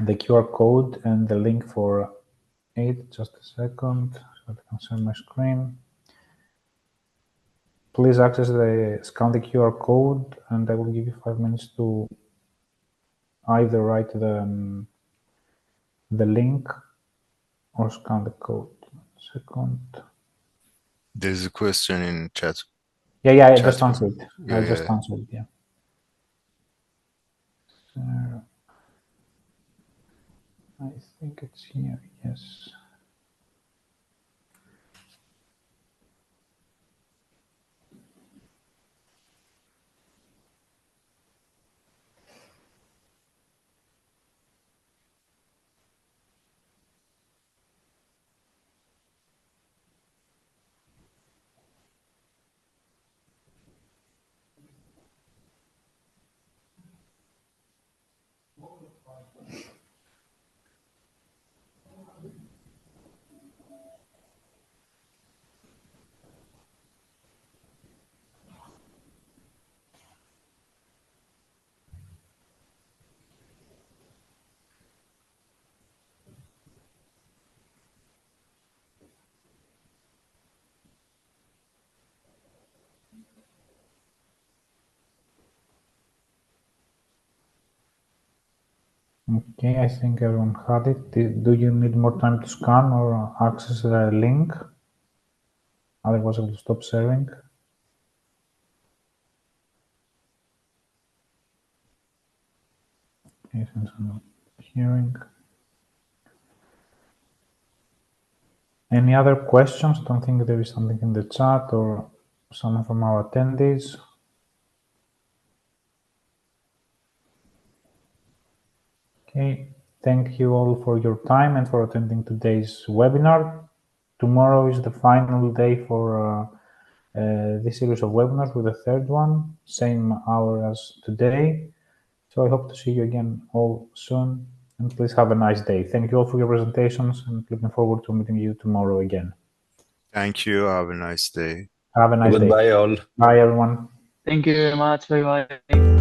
the QR code and the link for it. Just a second, so I can share my screen. Please scan the QR code, and I will give you 5 minutes to either write the link or scan the code. 1 second. There's a question in chat. Yeah, I just answered. I just answered, yeah. So, I think it's here, yes. Okay, I think everyone had it. Do you need more time to scan or access the link? Otherwise, I will stop sharing. Okay, since I'm not hearing. Any other questions? Don't think there is something in the chat or someone from our attendees. Okay, thank you all for your time and for attending today's webinar. Tomorrow is the final day for this series of webinars with the third one, same hour as today. So I hope to see you again all soon, and please have a nice day. Thank you all for your presentations, and looking forward to meeting you tomorrow again. Thank you. Have a nice day. Have a nice day. Goodbye all. Bye, everyone. Thank you very much. Bye bye.